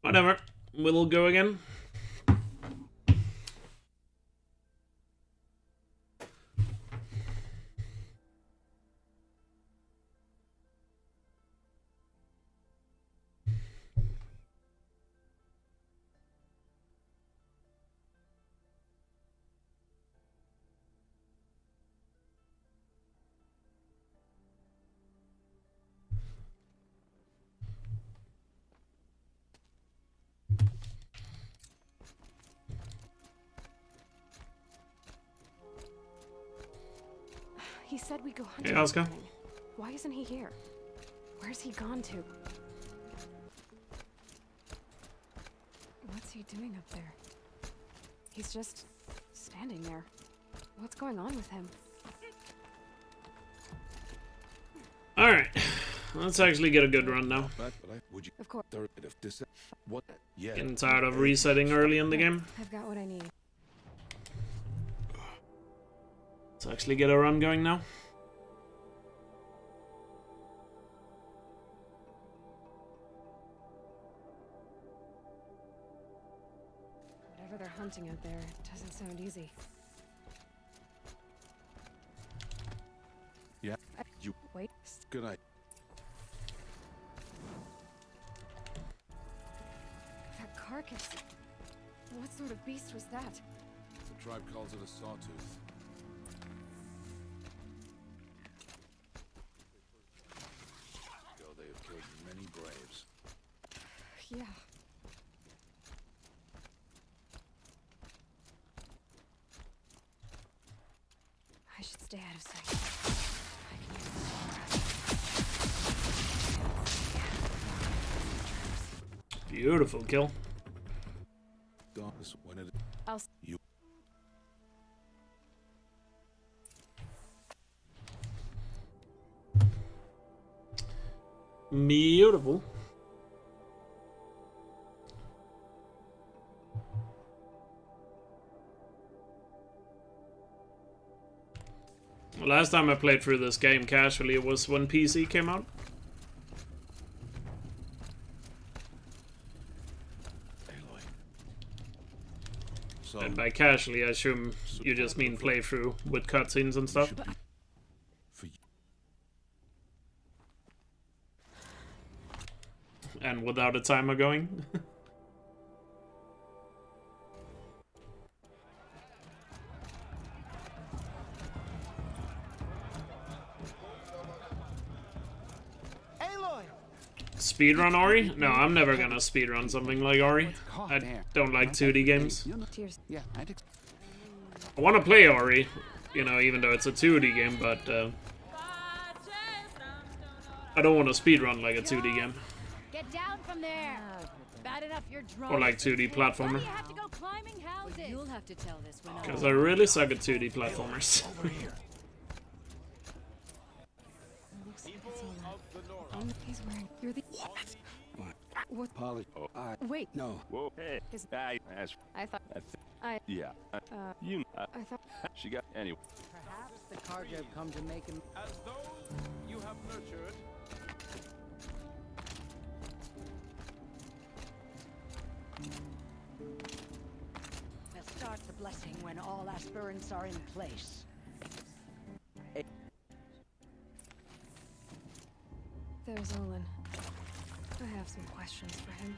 Whatever. We'll go again. He said we go hunting. Hey, Oscar. Why isn't he here? Where's he gone to? What's he doing up there? He's just standing there. What's going on with him? Alright. Let's actually get a good run now. Of course. Getting tired of resetting early in the game. I've got what I need. Let's actually get a run going now. Whatever they're hunting out there, it doesn't sound easy. Yeah. You. Wait. Good night. That carcass. What sort of beast was that? The tribe calls it a sawtooth. They have killed many braves. Yeah. I should stay out of sight. Beautiful kill. When it I'll. you. Beautiful. Last time I played through this game casually, it was when PC came out. So, And by casually, I assume you just mean playthrough with cutscenes and stuff. for you. And without a timer going. Speedrun Ori? No, I'm never gonna speedrun something like Ori. I don't like 2D games. Tears. Yeah, I wanna play Ori, you know, even though it's a 2D game, but I don't wanna speedrun like a 2D game. Get down from there. Bad enough you're drunk. Or like 2D Why do platformer. you have to go climbing houses? You'll have to tell this when Because I really suck at 2D platformers. over here. He's wearing. You're the. What? Polly. Oh, Wait. no. Whoa, hey, Is- I I thought. yeah, you, I thought. she got, anyway. Perhaps the cargo come to make him. As those you have nurtured. We'll start the blessing when all aspirants are in place. There's Olin. I have some questions for him.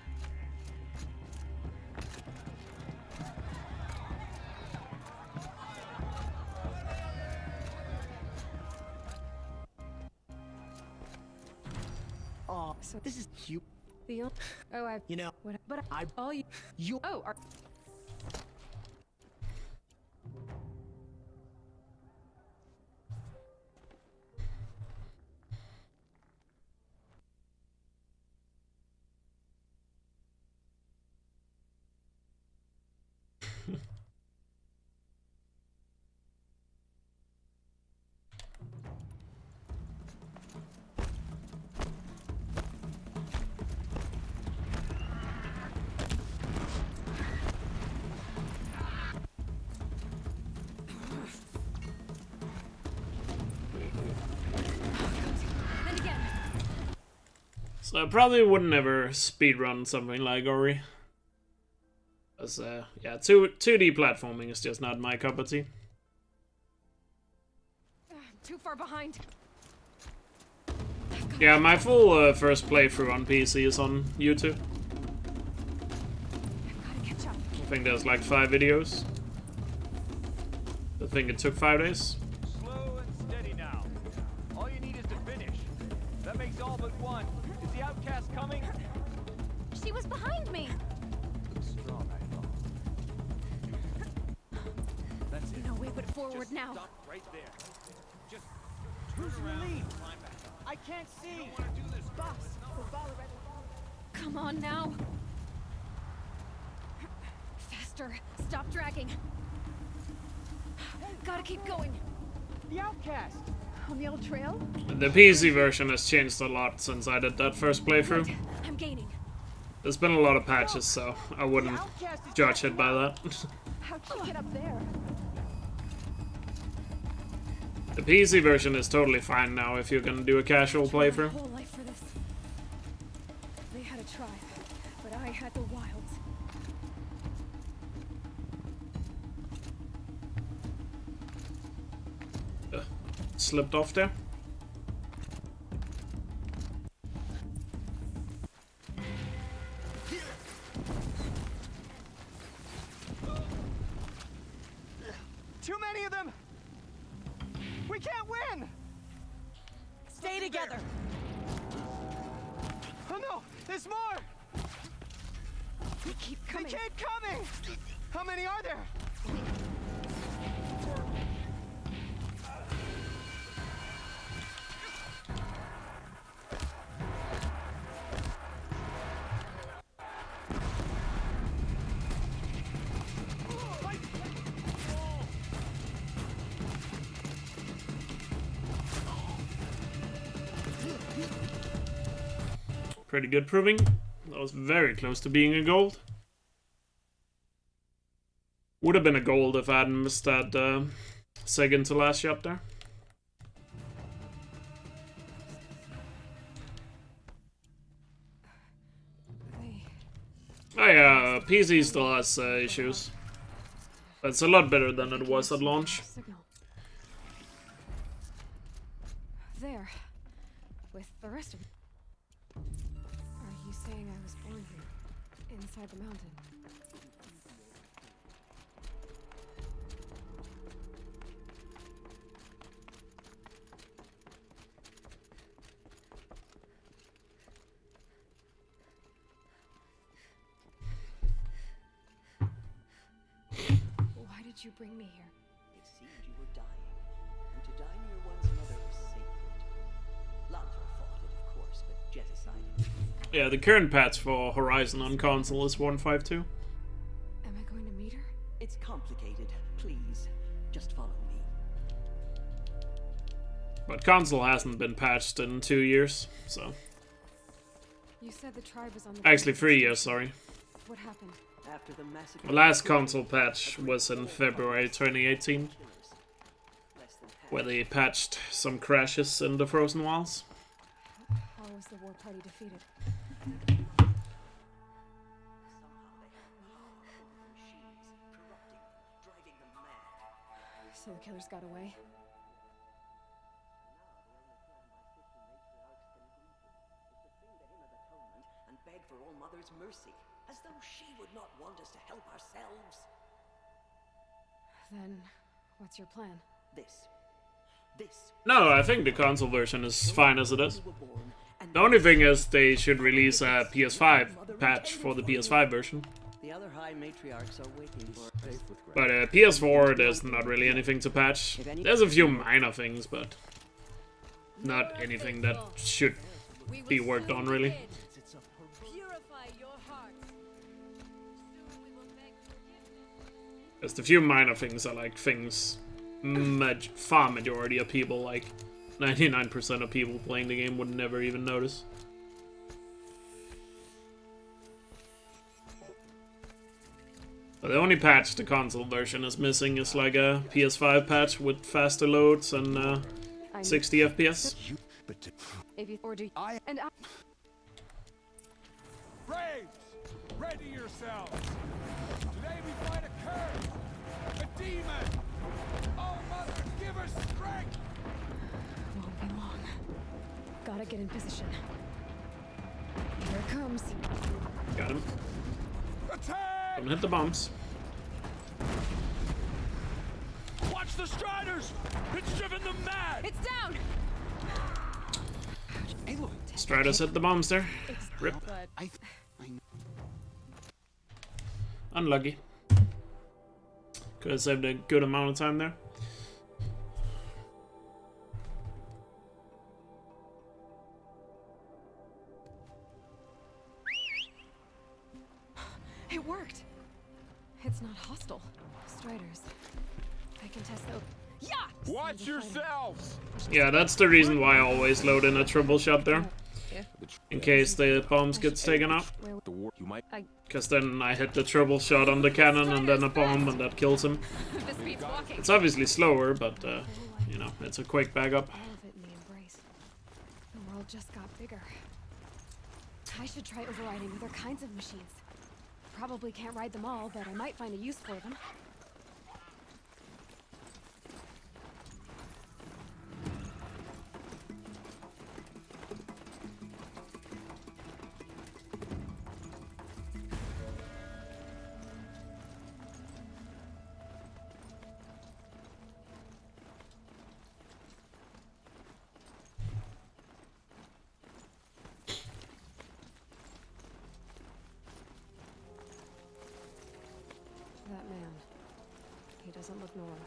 Oh, So this is cute. the. Oh, I. You know, What? But I all you. you. Oh, are. So I probably would never speedrun something like Ori. Because, yeah, 2D platforming is just not my cup of tea. Too far behind. Yeah, my full first playthrough on PC is on YouTube. I've gotta catch up. I think there's like 5 videos. I think it took 5 days. Slow and steady now. All you need is to finish. That makes all but one. Is the outcast coming? She was behind me. Strong, I thought. That's it. No way but forward now. Stop right there. Just turn around and climb back up. I can't see. You don't want to do this. Come on now. Faster. Stop dragging. Gotta keep going. The outcast. On the old trail? The PC version has changed a lot since I did that first playthrough. I'm gaining. There's been a lot of patches, so I wouldn't judge it by that. How'd you get up there? The PC version is totally fine now if you're gonna do a casual playthrough. My whole life for this. They had a tribe, but I had the wilds. Slipped off there. Too many of them. We can't win. Stay together. Oh no, there's more. They keep They coming. keep coming. How many are there? Pretty good proving. That was very close to being a gold. Would have been a gold if I hadn't missed that second to last shot there. Oh yeah, PC still has issues. But it's a lot better than it was at launch. Signal. There. With the rest of it. Are you saying I was born here? Inside the mountain? Why did you bring me here? It seemed you were dying, and to die near one's mother was sacred. Lantra fought it, of course, but Jet decided. Yeah, the current patch for Horizon on console is 1.5.2. Am I going to meet her? It's complicated. Please, just follow me. But console hasn't been patched in 2 years, so... You said the tribe was on the... Actually 3 years, sorry. What happened? After the massacre, The last console patch was in February 2018, where they patched some crashes in the Frozen Wilds. How was the war party defeated? somehow they had powerful machines, corrupting them, driving them mad. So the killers got away? And beg for All Mother's mercy, as though she would not want us to help ourselves. Then, what's your plan? This. No, I think the console version is fine as it is. We were born, and The only thing is they should release a PS5 patch for the PS5 version. the other high matriarchs are waiting for us. But PS4, there's not really anything to patch. There's a few minor things, but not anything that should be worked on, really. Purify your heart. Soon we will beg forgiveness. Just a few minor things are like things far majority of people, like 99% of people playing the game would never even notice. But the only patch the console version is missing is like a PS5 patch with faster loads and 60 FPS. If you or do and Braves, ready yourselves. Today we fight a curse, a demon. Oh, Mother, give us strength. Won't be long. Gotta get in position. Here it comes. Got him. Attack! Don't hit the bombs. Watch the Striders! It's driven them mad! It's down! Striders hit the bombs there. Rip. Unlucky. Could have saved a good amount of time there. It worked! It's not hostile. Striders. I can test the... Yeah! Watch yourselves! Yeah, that's the reason why I always load in a triple shot there. In case the bombs gets taken out. The war you might Because then I hit the triple shot on the cannon and then a bomb and that kills him. This beats walking. It's obviously slower, but, you know, it's a quick backup. All of it in the embrace. The world just got bigger. I should try overriding other kinds of machines. Probably can't ride them all, but I might find a use for them. That man. He doesn't look normal.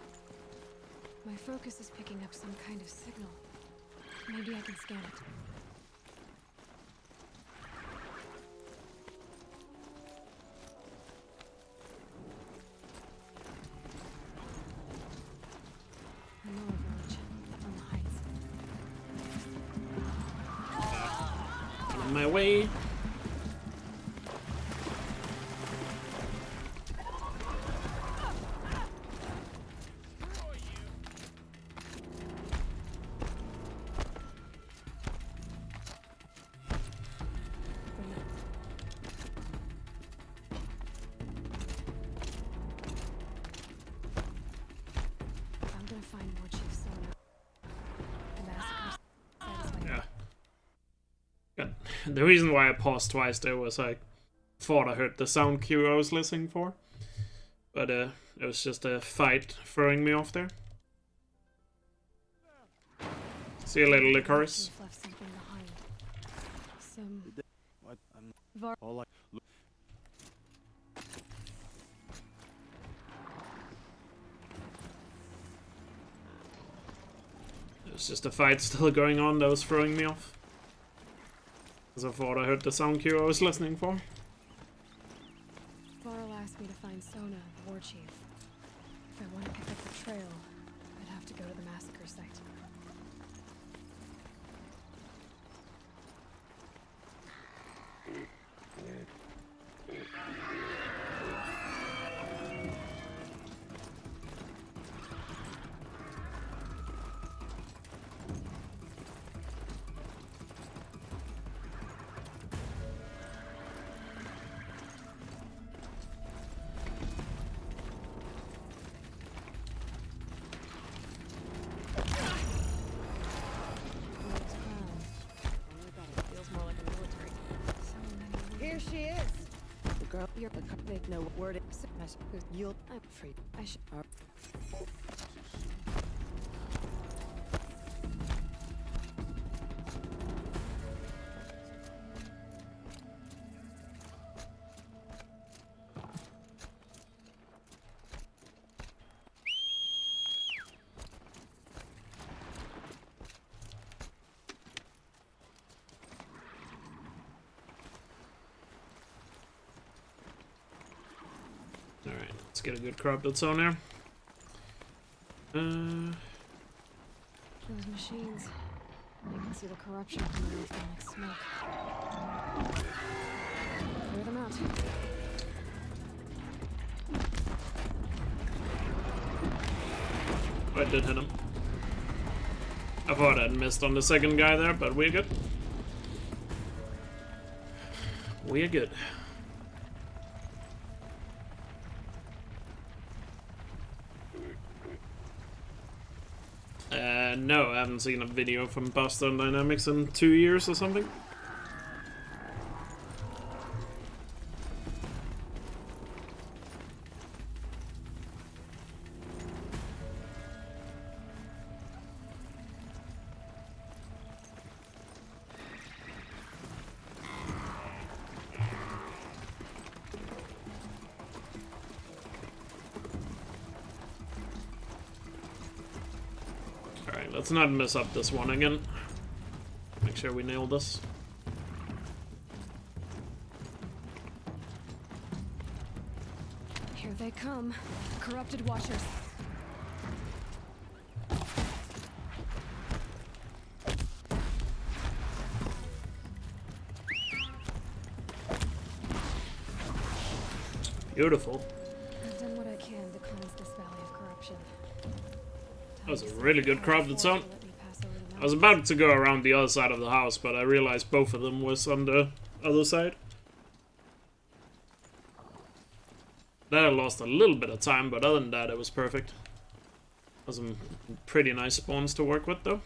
My focus is picking up some kind of signal. Maybe I can scan it. I know a village on the heights. On my way. I'm gonna find more Chief Sona. The massacre's satisfying. Yeah. Good. The reason why I paused twice there was I thought I heard the sound cue I was listening for. But it was just a fight throwing me off there. See you later, Licorice. Chief left something behind. Some what? var- All I It was just a fight still going on that was throwing me off. Because I thought I heard the sound cue I was listening for. Varl asked me to find Sona, the war chief. If I want to pick up the trail, I'd have to go to the massacre site. Here she is. The girl, you're the make no word. You'll. I'm free. I should. Alright, let's get a good corrupted zone here. Those machines. You can see the corruption coming off them like smoke. Clear them out. I did hit him. I thought I'd missed on the second guy there, but we're good. we're good. No, I haven't seen a video from Boston Dynamics in 2 years or something. Alright, let's not mess up this one again. Make sure we nail this. Here they come. Corrupted washers. Beautiful. I've done what I can to cleanse this valley of corruption. That was a really good corrupted zone. I was about to go around the other side of the house, but I realized both of them was on the other side. That I lost a little bit of time, but other than that, it was perfect. Had some pretty nice spawns to work with, though.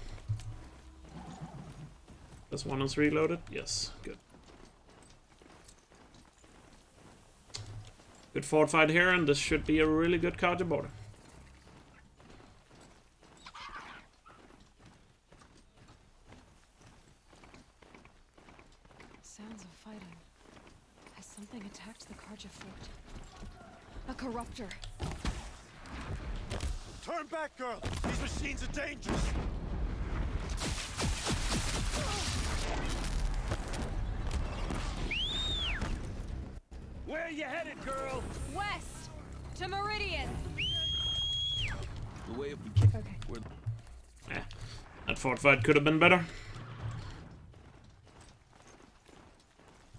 This one is reloaded? Yes, good. Good fort fight here, and this should be a really good cardio border. Sounds of fighting. Has something attacked the Karja fort? A corruptor. Turn back, girl! These machines are dangerous! Where you headed, girl? West! To Meridian! The way we can. Okay. That fort fight could have been better.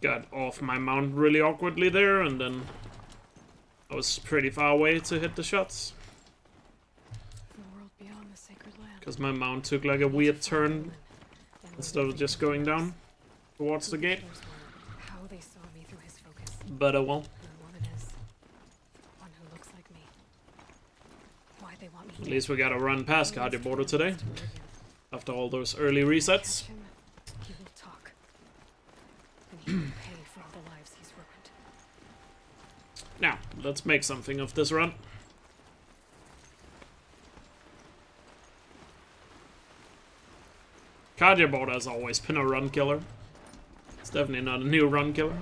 Got off my mount really awkwardly there, and then I was pretty far away to hit the shots. The world beyond the sacred land. Because my mount took like a weird turn instead of just going down towards the gate. How they saw me through his focus. But well. Who the woman is. One who looks like me. Why they want me. At least we gotta run past cardio border today. After all those early resets. Catch him, he will talk. And he will pay for all the lives he's ruined. Now, let's make something of this run. Cardio border has always been a run killer. It's definitely not a new run killer.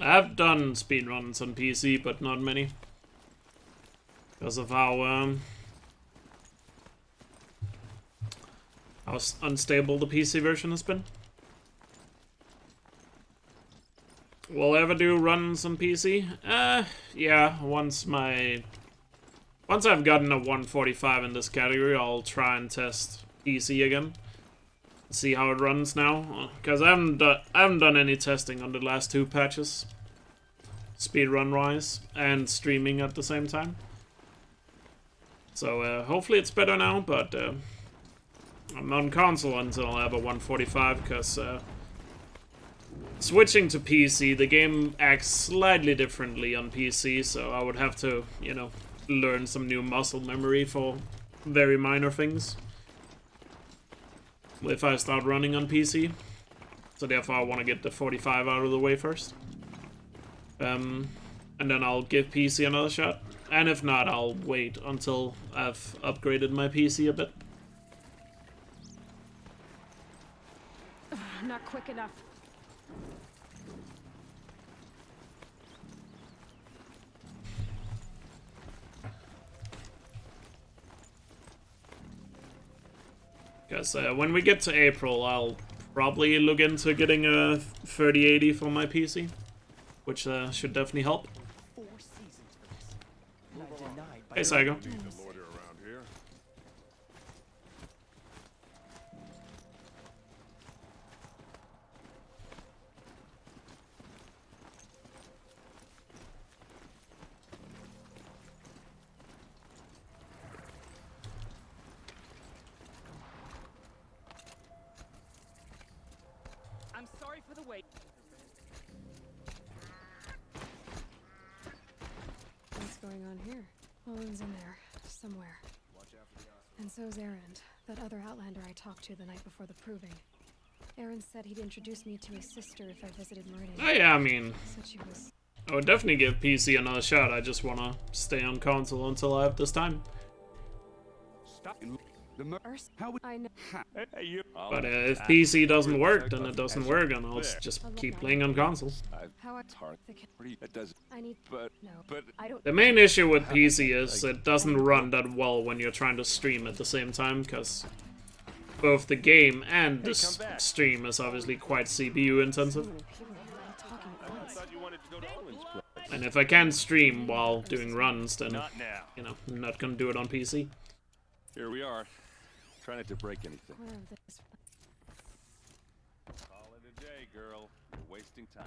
I've done speedruns on PC, but not many. Because of how unstable the PC version has been. Will I ever do runs on PC? Yeah, once I've gotten a 145 in this category, I'll try and test PC again. See how it runs now, because I haven't done any testing on the last 2 patches, speedrun wise, and streaming at the same time. So hopefully it's better now, but I'm on console until I have a 145, because switching to PC, the game acts slightly differently on PC, so I would have to, you know, learn some new muscle memory for very minor things if I start running on PC. So therefore I want to get the 45 out of the way first. And then I'll give PC another shot. And if not, I'll wait until I've upgraded my PC a bit. Not quick enough. Because when we get to April, I'll probably look into getting a 3080 for my PC, which should definitely help. 4 seasons for this. And I denied by Hey, Saigo. Loiter around here. I'm sorry for the wait. What's going on here? Owen's in there, somewhere. And so's Erend, that other Outlander I talked to the night before the proving. Erend said he'd introduce me to his sister if I visited Meridian. Oh yeah, I mean, Said she was... I would definitely give PC another shot. I just want to stay on console until I have this time. Stop. The Urs, How would I know. Hey, you? But if PC doesn't work, then it doesn't work, and I'll just keep playing on console. How I... hard. It does. I need... But No, I don't... The main issue with PC is it doesn't run that well when you're trying to stream at the same time, because both the game and the stream is obviously quite CPU intensive. So many people are talking at once. you wanted to go to Owen's place. And if I can't stream while doing runs, then, Not now. you know, I'm not gonna do it on PC. Here we are. Try not to break anything. Where of this... Call it a day, girl. You're wasting time.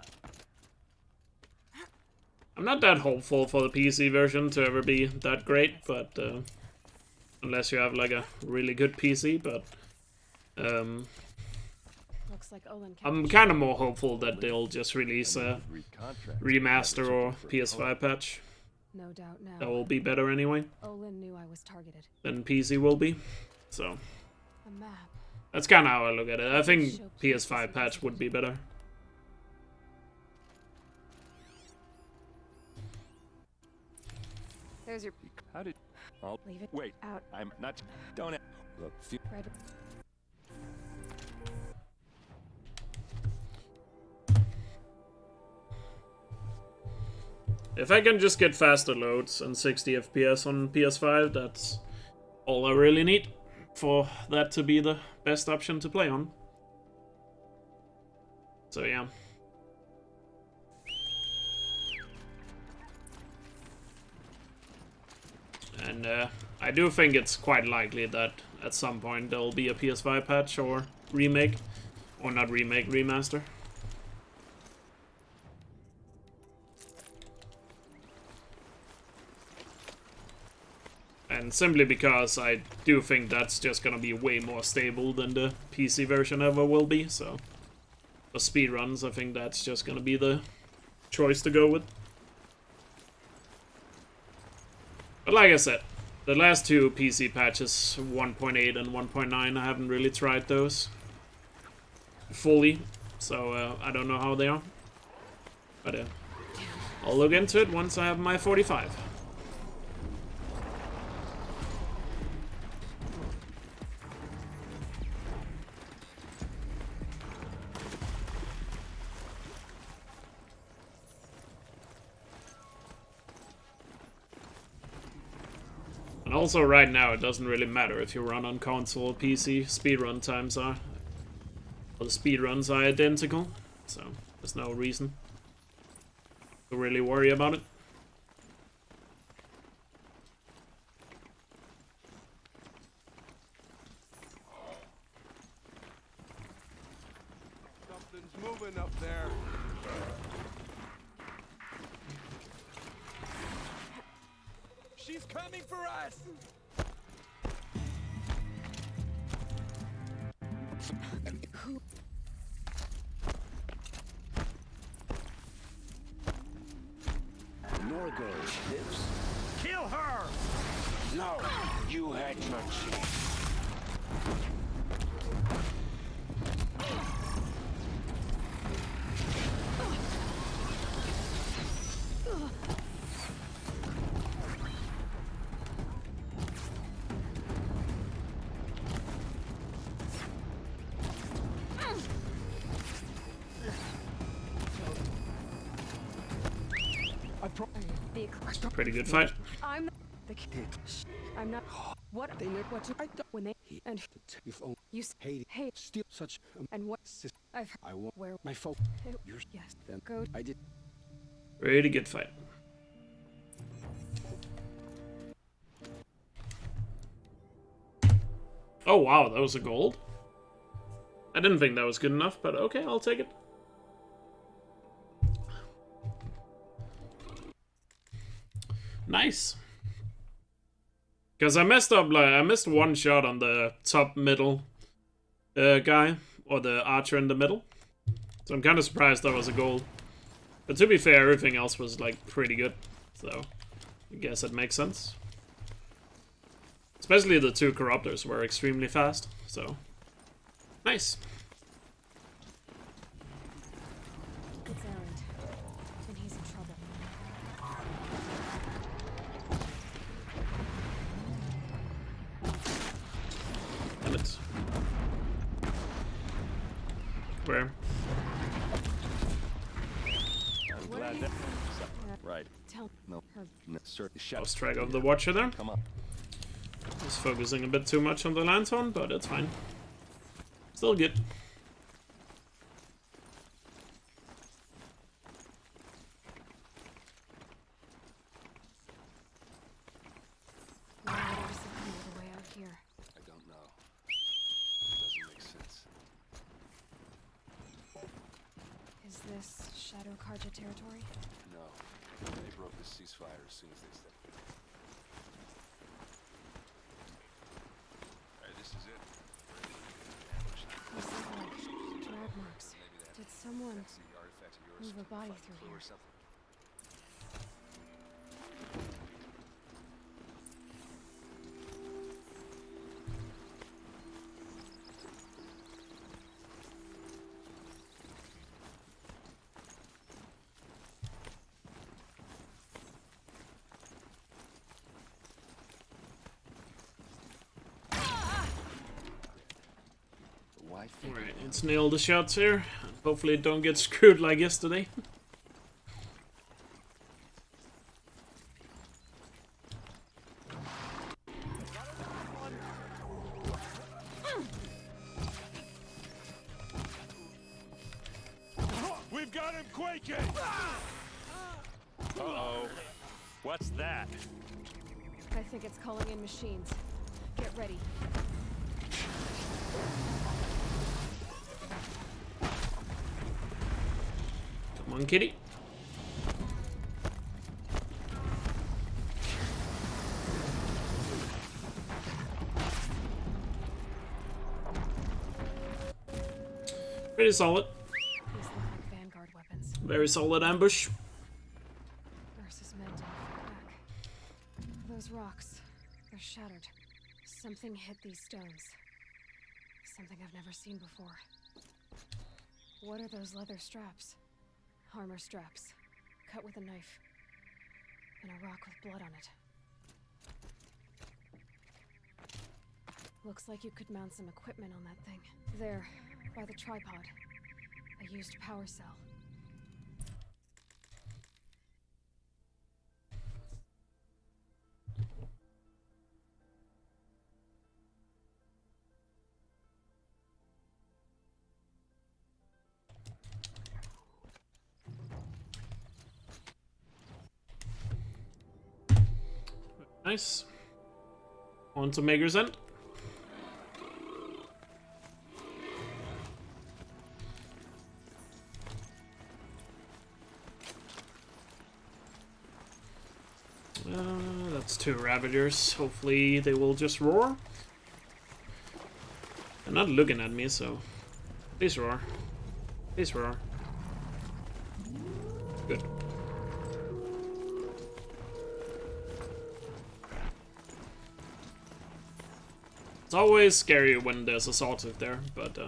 I'm not that hopeful for the PC version to ever be that great, but unless you have like a really good PC, but Looks like Olin I'm kind of more hopeful that they'll just release a remaster or PS5 patch. No doubt now. That will be better anyway Olin knew I was targeted. than PC will be. So A map. that's kind of how I look at it. I think PS5 patch would be better. There's your... How did? I'll Leave it wait. out. I'm not. Don't. Look. Red. If I can just get faster loads and 60 FPS on PS5, that's all I really need for that to be the best option to play on. So yeah. And I do think it's quite likely that at some point there'll be a PS5 patch or remake. Or not remake, remaster. And simply because I do think that's just gonna be way more stable than the PC version ever will be, so for speedruns I think that's just gonna be the choice to go with. But like I said, the last two PC patches, 1.8 and 1.9, I haven't really tried those fully, so I don't know how they are. But I'll look into it once I have my 45. And also right now it doesn't really matter if you run on console or PC, speedrun times are, or the speedruns are identical, so there's no reason to really worry about it. Something's moving up there. She's coming for us. Norgo lives? Kill her! No, you had your chance. Pretty good fight. I'm the kid. I'm not. What they know what to. I don't. When they and You've only you hate steal such and what I've heard I want where my fault. yours. Yes. Then Go. I did. Really good fight. Oh wow, that was a gold? I didn't think that was good enough, but okay, I'll take it. Nice. Because I messed up, like, I missed one shot on the top middle guy, or the archer in the middle. So I'm kind of surprised that was a gold. But to be fair, everything else was, like, pretty good. So, I guess it makes sense. Especially the two corruptors were extremely fast, so... Nice. It's Erend, and he's in trouble. Damn it. Where? I'm glad that. Right. Tell No. her. No, sir. Lost track of the Watcher there. Come on. Was focusing a bit too much on the lantern, but it's fine. Still good. Why would I disappear the way out here? I don't know. Doesn't make sense. Is this Shadow Karja territory? No. They broke the ceasefire as soon as they stepped in. Alright, this is it. These look like drag marks. Did someone Fancy artifacts of yours. move a body Find through clue here? or something. Why think Alright, let's nail the shots here. Hopefully don't get screwed like yesterday. We've got him quaking! Uh-oh. What's that? I think it's calling in machines. Get ready. Come on, kitty. Pretty solid. These look like Vanguard weapons. Very solid ambush. Ursa's men didn't fight back. Those rocks, they're shattered. Something hit these stones. Something I've never seen before. What are those leather straps? Armor straps, cut with a knife. And a rock with blood on it. Looks like you could mount some equipment on that thing. There, by the tripod. A used power cell. Nice. On to Maker's End. That's two Ravagers. Hopefully they will just roar. They're not looking at me, so please roar. Please roar. Good. It's always scary when there's assaultive there, but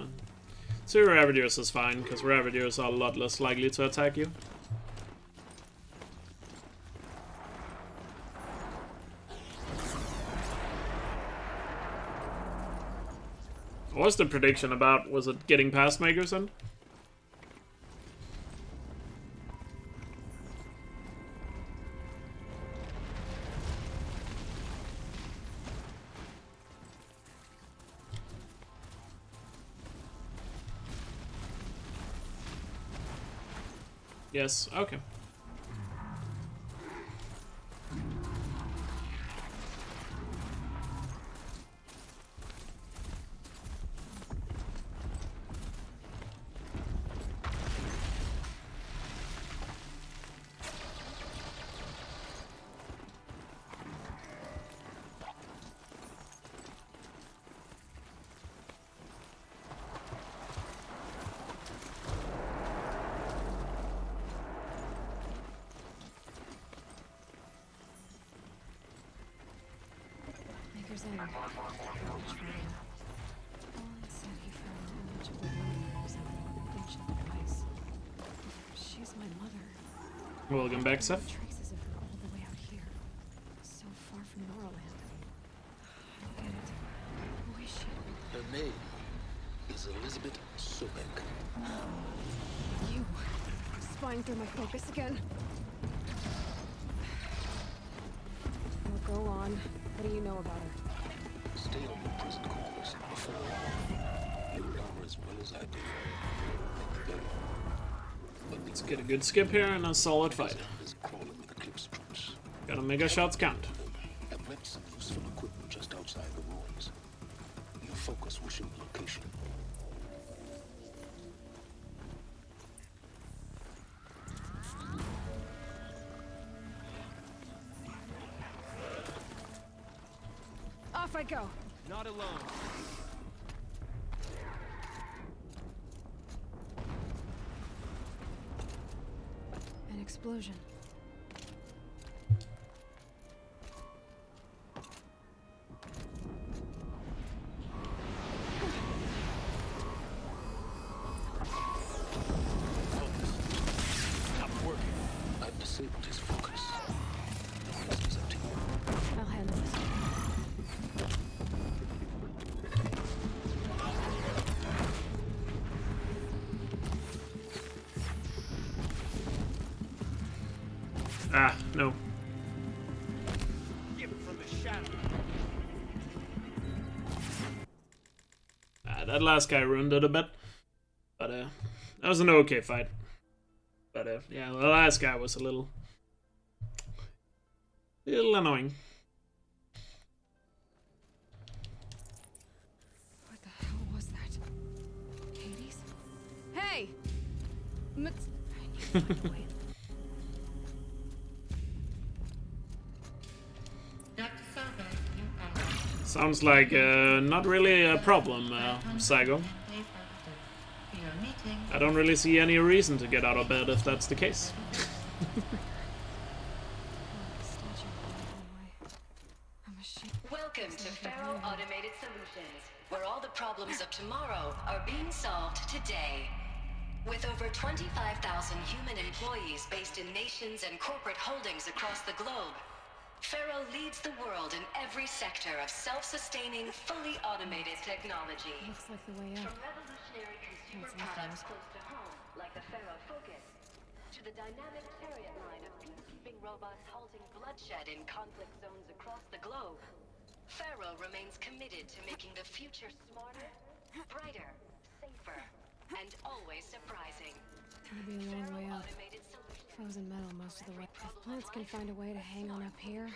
two Ravagers is fine, because Ravagers are a lot less likely to attack you. What was the prediction about? Was it getting past Maker's End? Yes, okay. Maker's End. Which photo? Owen said he found an image of the woman resembling an ancient device. She's my mother. Welcome back, There are Seth. traces of her all the way out here. So far from Norland. I get it. Who is she? Her name is Elizabeth Sobek. You. Spying through my focus again. Well, go on. What do you know about her? Stay on your present course. Before long, you'll learn as well as I do. And better. But Let's get a good skip here and a solid fight. is crawling with Eclipse troops. Gotta make our shots count. I've left some useful equipment just outside the ruins. Your focus will show the location. Off I go. Not alone. An explosion. Stop working. I've disabled his focus. The rest is up to you. I'll handle it. Ah, no. Give it from the shadow. Ah, that last guy ruined it a bit. But, that was an okay fight. But, yeah, the last guy was a little annoying. What the hell was that? Hades? Hey! I need to find a way. Sounds like not really a problem, Saigo. I don't really see any reason to get out of bed if that's the case. Welcome to Faro Automated Solutions, where all the problems of tomorrow are being solved today. With over 25,000 human employees based in nations and corporate holdings across the globe, Faro leads the world in every sector of self-sustaining, fully automated technology. Looks like the way out. From revolutionary consumer products close to home, like the Faro Focus, to the dynamic chariot line of peacekeeping robots halting bloodshed in conflict zones across the globe, Faro remains committed to making the future smarter, brighter, safer, and always surprising. It's gonna be a long way out. Frozen metal most of the way. If plants can find a way to hang on up here,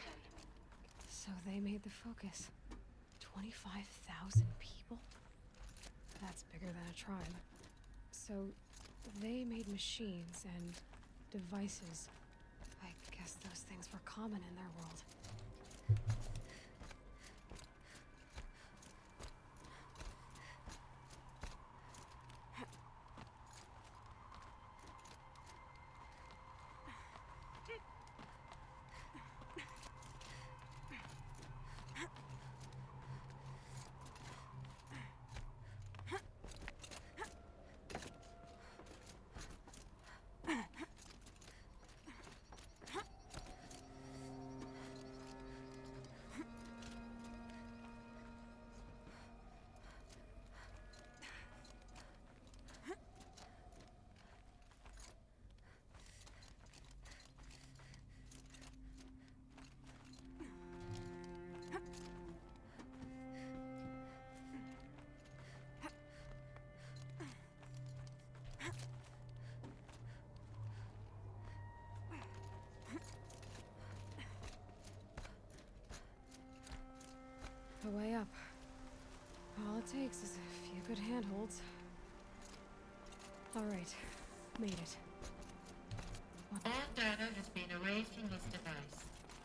so they made the Focus. 25,000 people? That's bigger than a tribe. So they made machines and devices. I guess those things were common in their world. the way up. All it takes is a few good handholds. Alright, made it. All data has been erased from this device.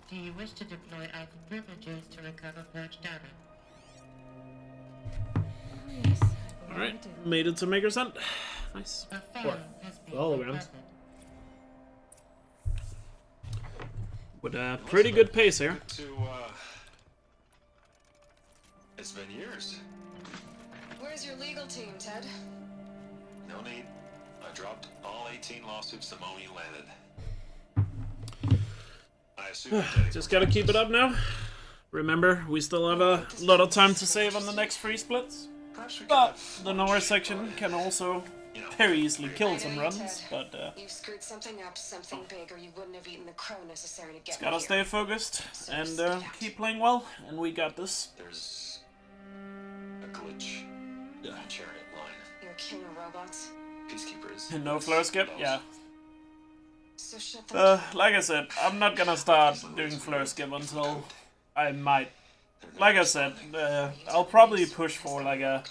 Do you wish to deploy Alpha privileges to recover purged data? Oh, yes. Alright, made it to Maker's Hunt. Nice. Or the holograms. With a pretty good pace here. It's been years. Where's your legal team, Ted? No need. I dropped all 18 lawsuits the moment you landed. I assume Just gotta keep it up now. Remember, we still have a lot of time to save on the next free splits. But the North section can also very easily kill some runs, but you screwed something up, something big, or you wouldn't have eaten the crow necessary to get just gotta stay focused and keep playing well, and we got this. There's a glitch in the chariot line. You're killing robots? Peacekeepers. And no flare skip? Yeah. So shut them Like I said, I'm not gonna start doing flare skip until I might. Like I said, I'll probably push for like a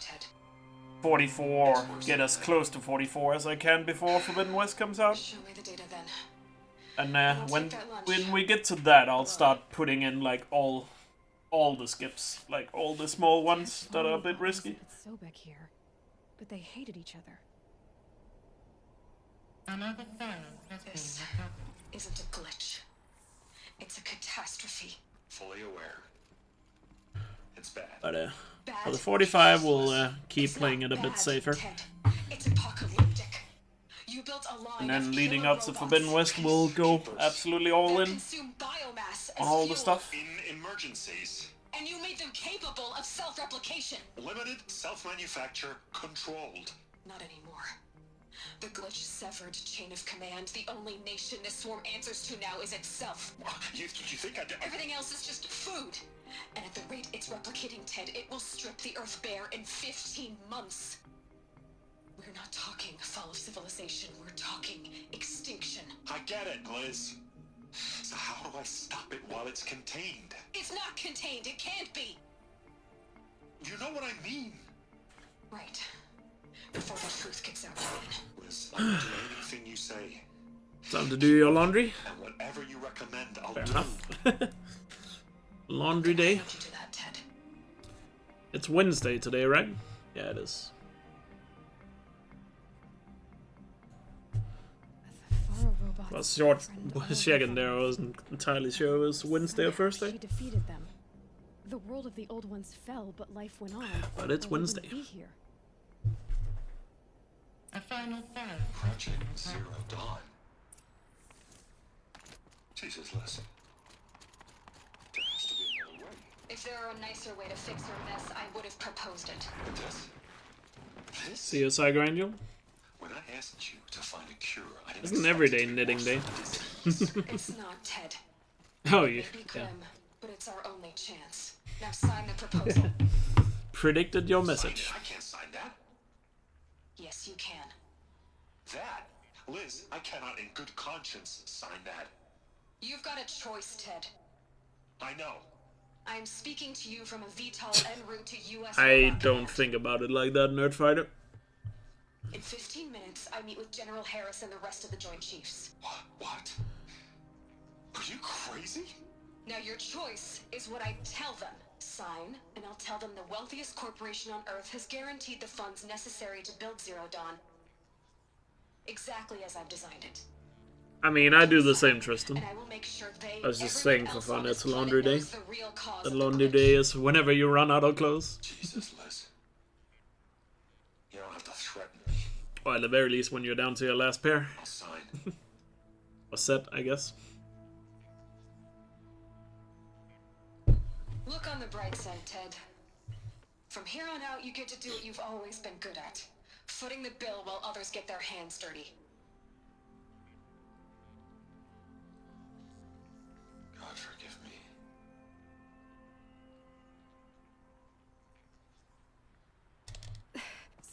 44, get as close to 44 as I can before Forbidden West comes out. Show me the data then. And when we get to that, I'll start putting in like all the skips, like all the small ones that are a bit risky. It's Sobek here, but they hated each other. Another file has This been recovered. isn't a glitch. It's a catastrophe. Fully aware. It's bad. But for the 45, we'll keep It's playing not it a bit bad, safer. Ted. It's apocalyptic. You built a line And then of leading killer up to robots Forbidden West, we'll go absolutely all that in consume biomass on as all the fuel. stuff. In emergencies, And you made them capable of self-replication. limited, self-manufacture, controlled. Not anymore. The glitch severed chain of command. The only nation this swarm answers to now is itself. You think I did? Everything else is just food. And at the rate it's replicating, Ted, it will strip the Earth bare in 15 months. We're not talking fall of civilization. We're talking extinction. I get it, Liz. So how do I stop it while it's contained? It's not contained. It can't be. You know what I mean. Right. Before the truth gets out again. Liz, I will do anything you say. Time to do your laundry. And whatever you recommend, I'll Fair do. enough. Laundry day. How'd you do that, Ted? It's Wednesday today, right? Yeah, it is. Faro robots. Well, short friend checking there. I wasn't entirely sure it was Wednesday or She Thursday. defeated them. The world of the old ones fell, but life went on. But it's Or we wouldn't Wednesday. Be here. A final file. Project Zero Dawn. Jesus, Liz. There has to be another way. If there were a nicer way to fix her mess, I would have proposed it. This? CSI Grindel. When I asked you to find a cure, I didn't It's an expect everyday it to be knitting worse day. than disease. It's not, Ted. Oh, It yeah. may be grim, but it's our only chance. Now sign the proposal. Predicted your Sign message. it. I can't sign that. Yes, you can. That? Liz, I cannot in good conscience sign that. You've got a choice, Ted. I know. I am speaking to you from a VTOL en route to U.S. I Robot don't Command. think about it like that, Nerd Fighter. In 15 minutes, I meet with General Harris and the rest of the Joint Chiefs. What? Are you crazy? Now your choice is what I tell them. Sign, and I'll tell them the wealthiest corporation on Earth has guaranteed the funds necessary to build Zero Dawn. Exactly as I've designed it. I mean, I do the same, Tristan. And I will make sure they, I was just everyone saying for else fun, on it's this laundry planet day. knows the real cause The of the laundry glitch. day is whenever you run out of clothes. Jesus, Liz. You don't have to threaten me. Or at the very least, when you're down to your last pair. I'll sign. Or set, I guess. Look on the bright side, Ted. From here on out, you get to do what you've always been good at. Footing the bill while others get their hands dirty. God forgive me.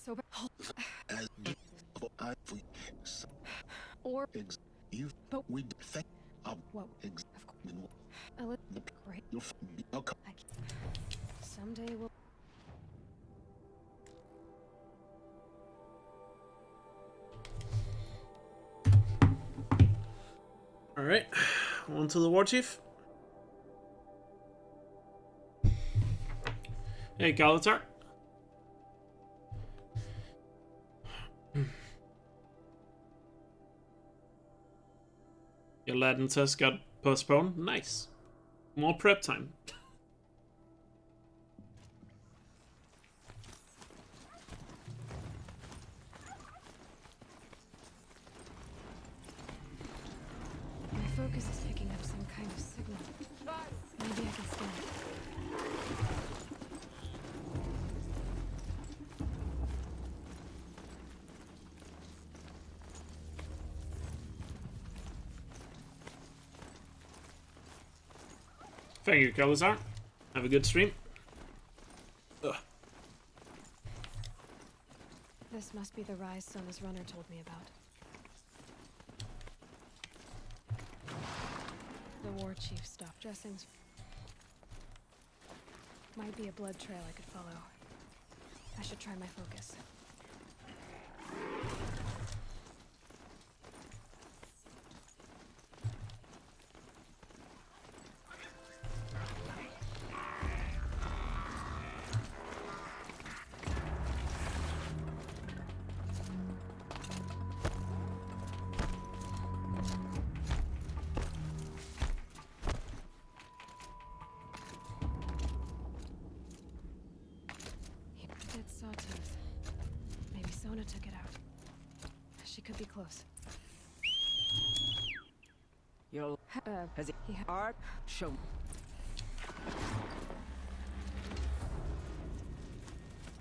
So As I or you but we think whoa. ex Of course. Great. you'll be okay. I can't. Some someday we'll... Alright, on to the war chief. Hey, Elkjaer. Your Latin test got postponed? Nice. More prep time. My focus is picking up some kind of signal. Maybe I can stand it. Thank you, Elkjaer. Have a good stream. Ugh. This must be the rise Sona's runner told me about. The war chief stopped dressings. Might be a blood trail I could follow. I should try my focus. Dead sawtooth. Maybe Sona took it out. She could be close. You'll has it hard show.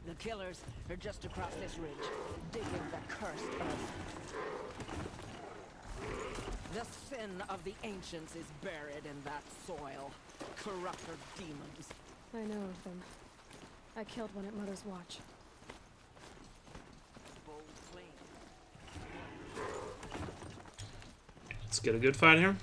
The killers are just across this ridge, digging the cursed earth. The sin of the ancients is buried in that soil. Corrupter demons. I know of them. I killed one at Mother's Watch. Bold flame. Let's get a good fight here.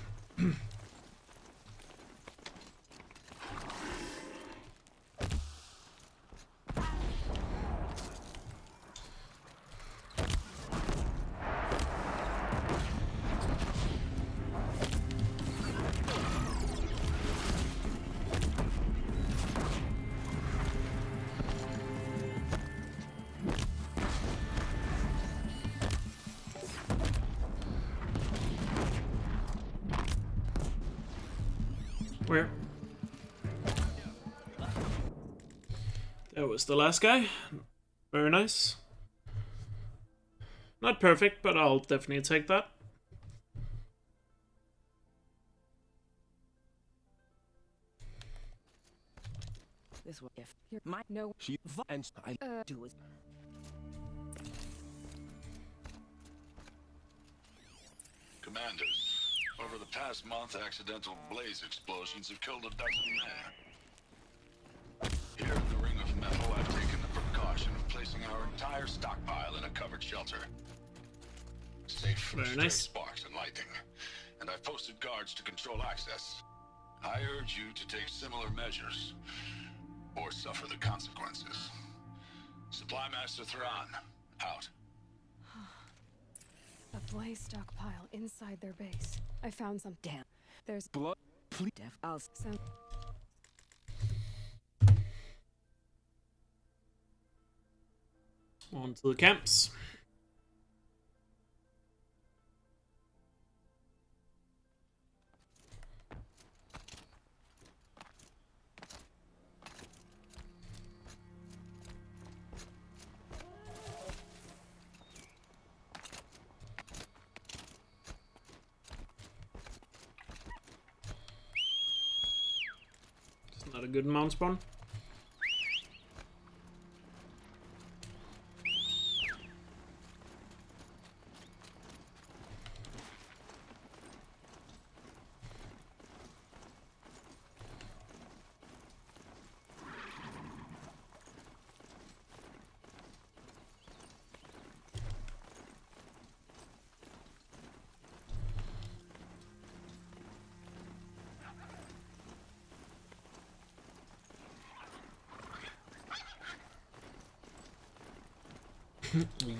Where? That was the last guy. Very nice. Not perfect, but I'll definitely take that. This way, if you might know she and I do it. Commanders, over the past month, accidental blaze explosions have killed a dozen men. Here in the Ring of Metal, I've taken the precaution of placing our entire stockpile in a covered shelter. Safe from stray sparks and lightning. And I've posted guards to control access. I urge you to take similar measures, or suffer the consequences. Supply Master Thrawn, out. A blaze stockpile inside their base. I found some. Damn. There's blood. Please, I'll sound. On to the camps. It's not a good mount spawn.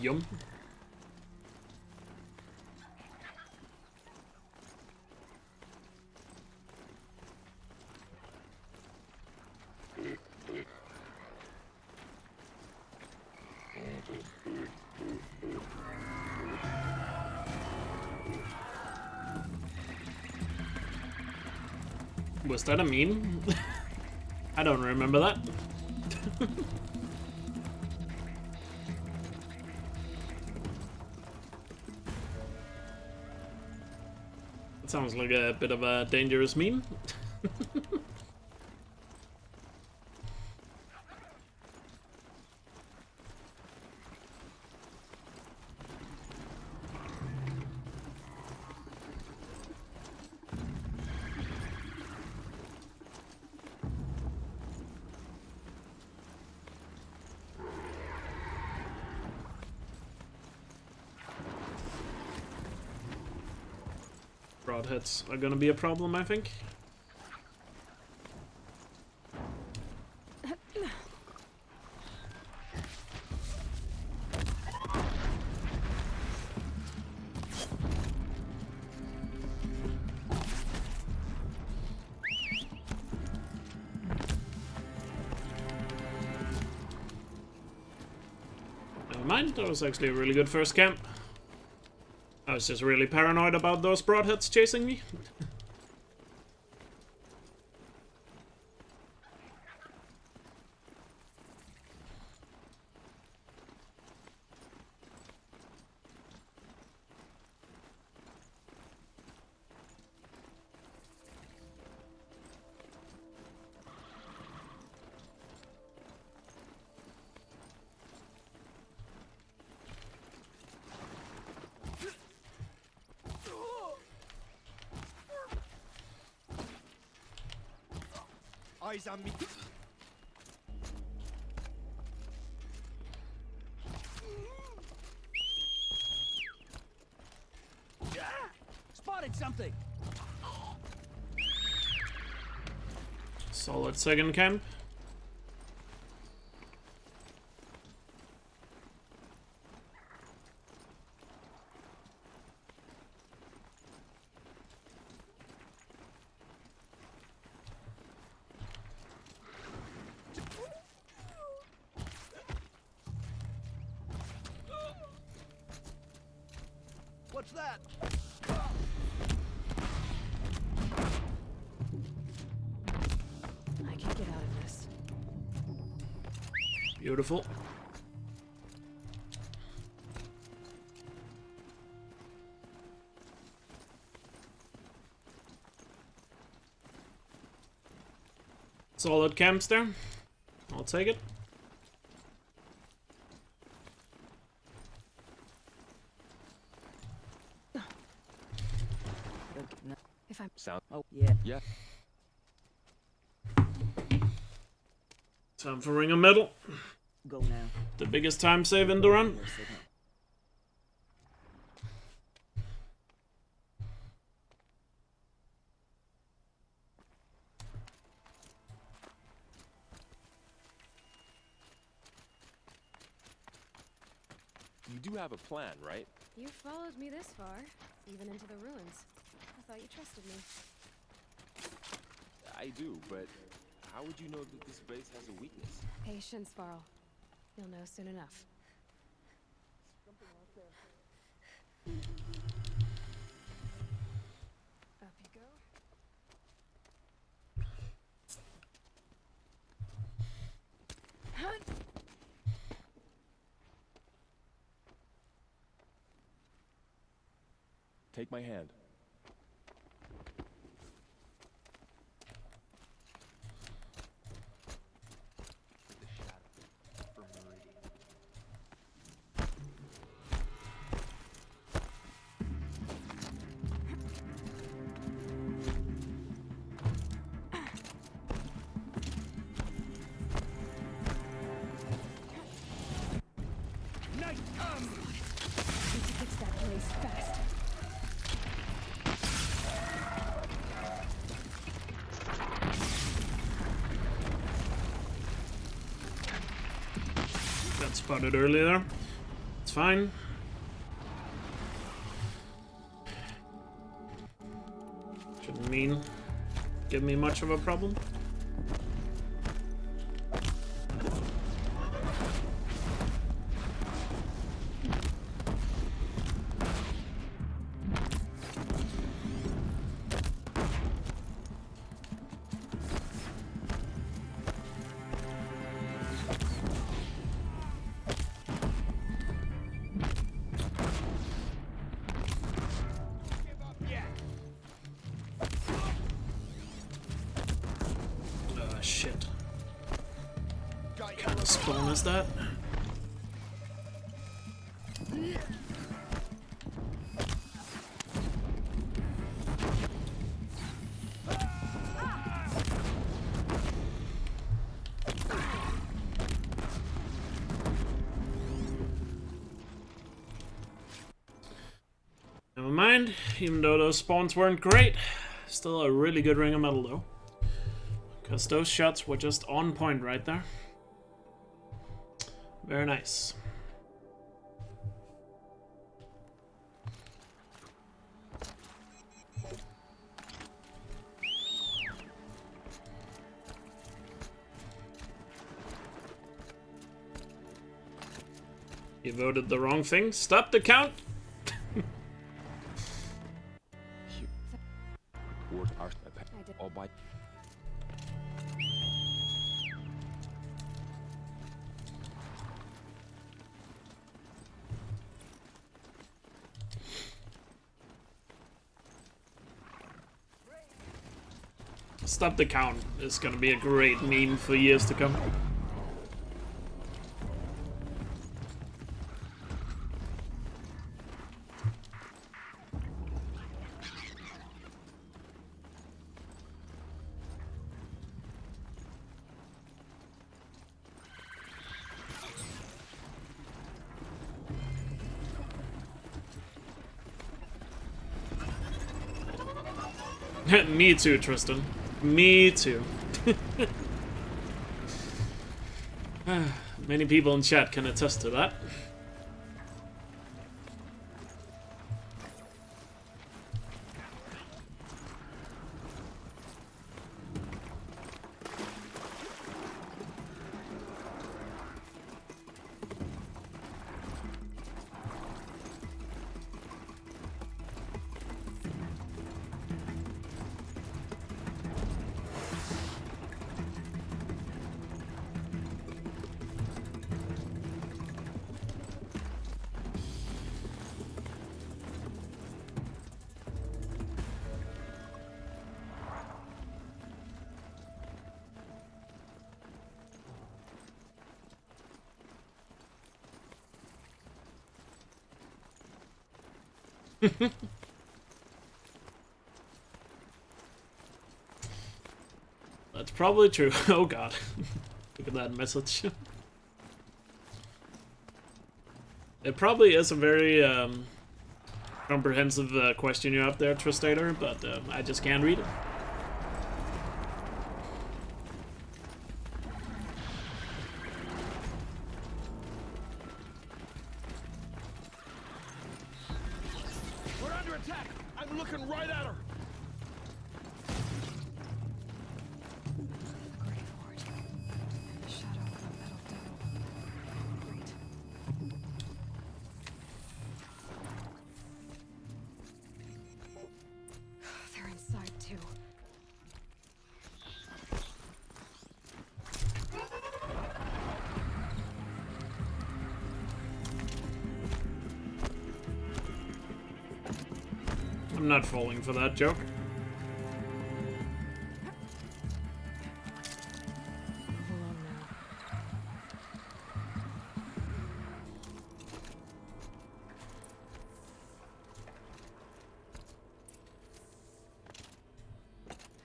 Yum. Was that a meme? I don't remember that. It sounds like a bit of a dangerous meme. Broadheads are gonna be a problem, I think. Never mind, that was actually a really good first camp. I was just really paranoid about those broadheads chasing me. Eyes on me. Spotted something. Solid second camp. What's that? I can get out of this. Beautiful. Solid camps there. I'll take it. If I'm Sound. Oh, yeah. Yeah. Time for ring of metal. Go now. The biggest time save in the run. You do have a plan, right? You followed me this far, even into the ruins. I thought you trusted me. I do, but how would you know that this base has a weakness? Patience, Varl. You'll know soon enough. Up you go. Take my hand. Night comes. Need to fix that place fast. Got spotted earlier. fine. Shouldn't give me much of a problem. Shit. What kind of spawn is that? Never mind, even though those spawns weren't great, still a really good ring of metal though. Because those shots were just on point right there. Very nice. You voted the wrong thing. Stop the count! All by Stop the count is gonna be a great meme for years to come. Me too, Tristan. Me too. Many people in chat can attest to that. That's probably true. Oh god. Look at that message. It probably is a very comprehensive question you have there, Tristater, but I just can't read it. We're under attack! I'm looking right at her! They're inside too. I'm not falling for that joke.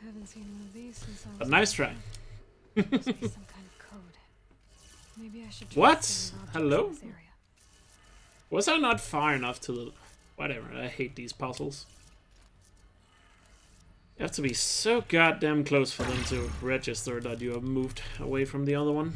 Haven't seen one of these since I was But nice try. Must be some kind of code. Maybe I should try What? saving objects Hello? in this area. Was I not far enough to the... Whatever, I hate these puzzles. You have to be so goddamn close for them to register that you have moved away from the other one.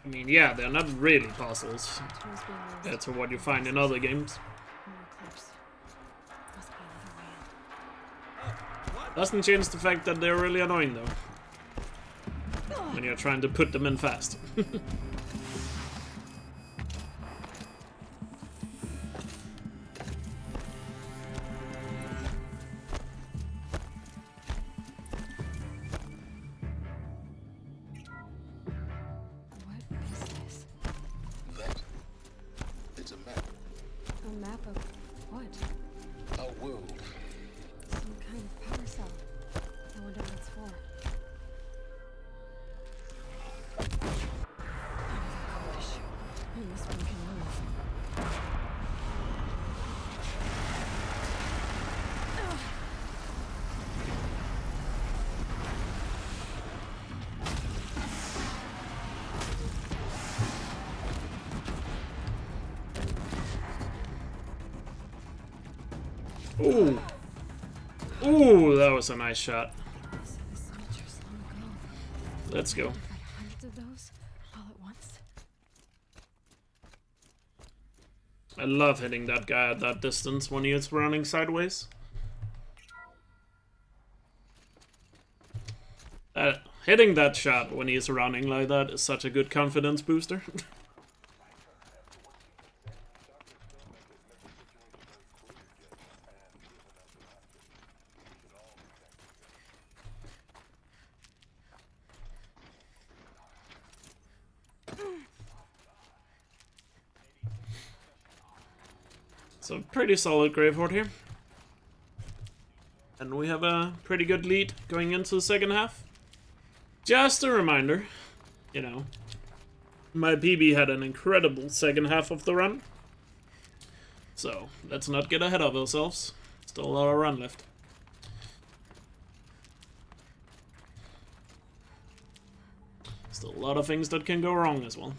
I mean, yeah, they're not really puzzles Tools being used. compared to what you find in other games. More clips. Must be another way in. Doesn't change the fact that they're really annoying, though. When you're trying to put them in fast. What is this? That? It's a map. A map of what? A world. Some kind of power cell. I wonder what it's for. Gosh. And this one can move. Ooh. Ooh, that was a nice shot. So the soldiers long ago. Let's go. Fight hundreds of those all at once. I love hitting that guy at that distance when he is running sideways. Hitting that shot when he's running like that is such a good confidence booster. So pretty solid Gravehorde here. And we have a pretty good lead going into the second half. Just a reminder, you know, my PB had an incredible second half of the run. So let's not get ahead of ourselves. Still a lot of run left. Still a lot of things that can go wrong as well.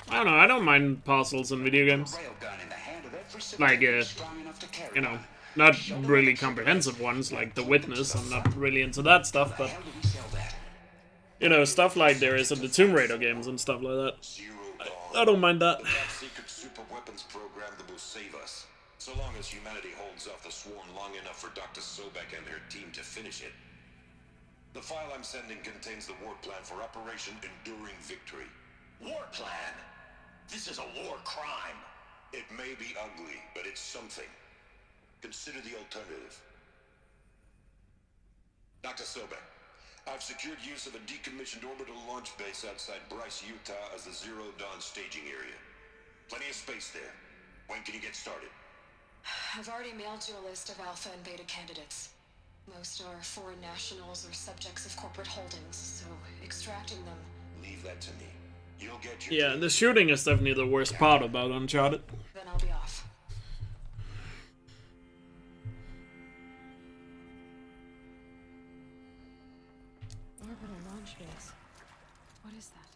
I don't know, I don't mind puzzles in video games. Like, you know, not really comprehensive ones, like The Witness. I'm not really into that stuff, but, you know, stuff like there is in the Tomb Raider games and stuff like that. I don't mind that. Secret super weapons program that will save us, so long as humanity holds off the Swarm long enough for Dr. Sobek and her team to finish it. The file I'm sending contains the war plan for Operation Enduring Victory. War plan? This is a war crime. It may be ugly, but it's something. Consider the alternative. Dr. Sobek, I've secured use of a decommissioned orbital launch base outside Bryce, Utah as the Zero Dawn staging area. Plenty of space there. When can you get started? I've already mailed you a list of Alpha and Beta candidates. Most are foreign nationals or subjects of corporate holdings, so extracting them... Leave that to me. You'll get your... Yeah, the shooting is definitely the worst part about Uncharted. Then I'll be off. Orbital launch base. What is that?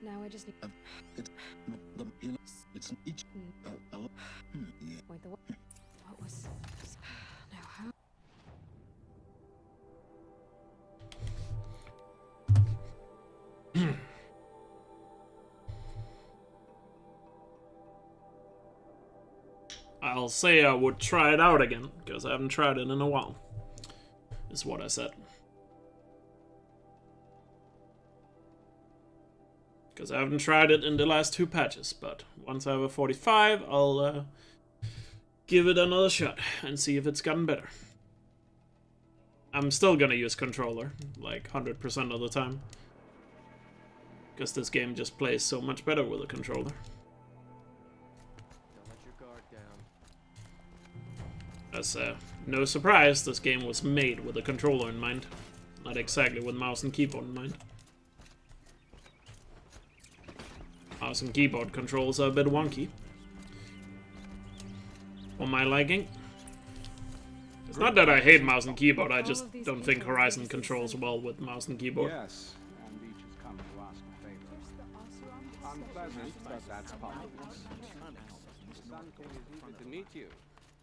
Now I just need... Wait, the what? What was... Now how... I'll say I would try it out again, because I haven't tried it in a while. Is what I said. Because I haven't tried it in the last 2 patches, but once I have a 45, I'll give it another shot and see if it's gotten better. I'm still gonna use controller, like 100% of the time. Because this game just plays so much better with a controller. Don't let your guard down. That's no surprise, this game was made with a controller in mind. Not exactly with mouse and keyboard in mind. Mouse and keyboard controls are a bit wonky. for my liking. It's not that I hate mouse and keyboard, I just don't think Horizon controls well with mouse and keyboard. Yes, and each has come to ask a favor. Unpleasant, but that's politics. The Sun King is eager to meet you.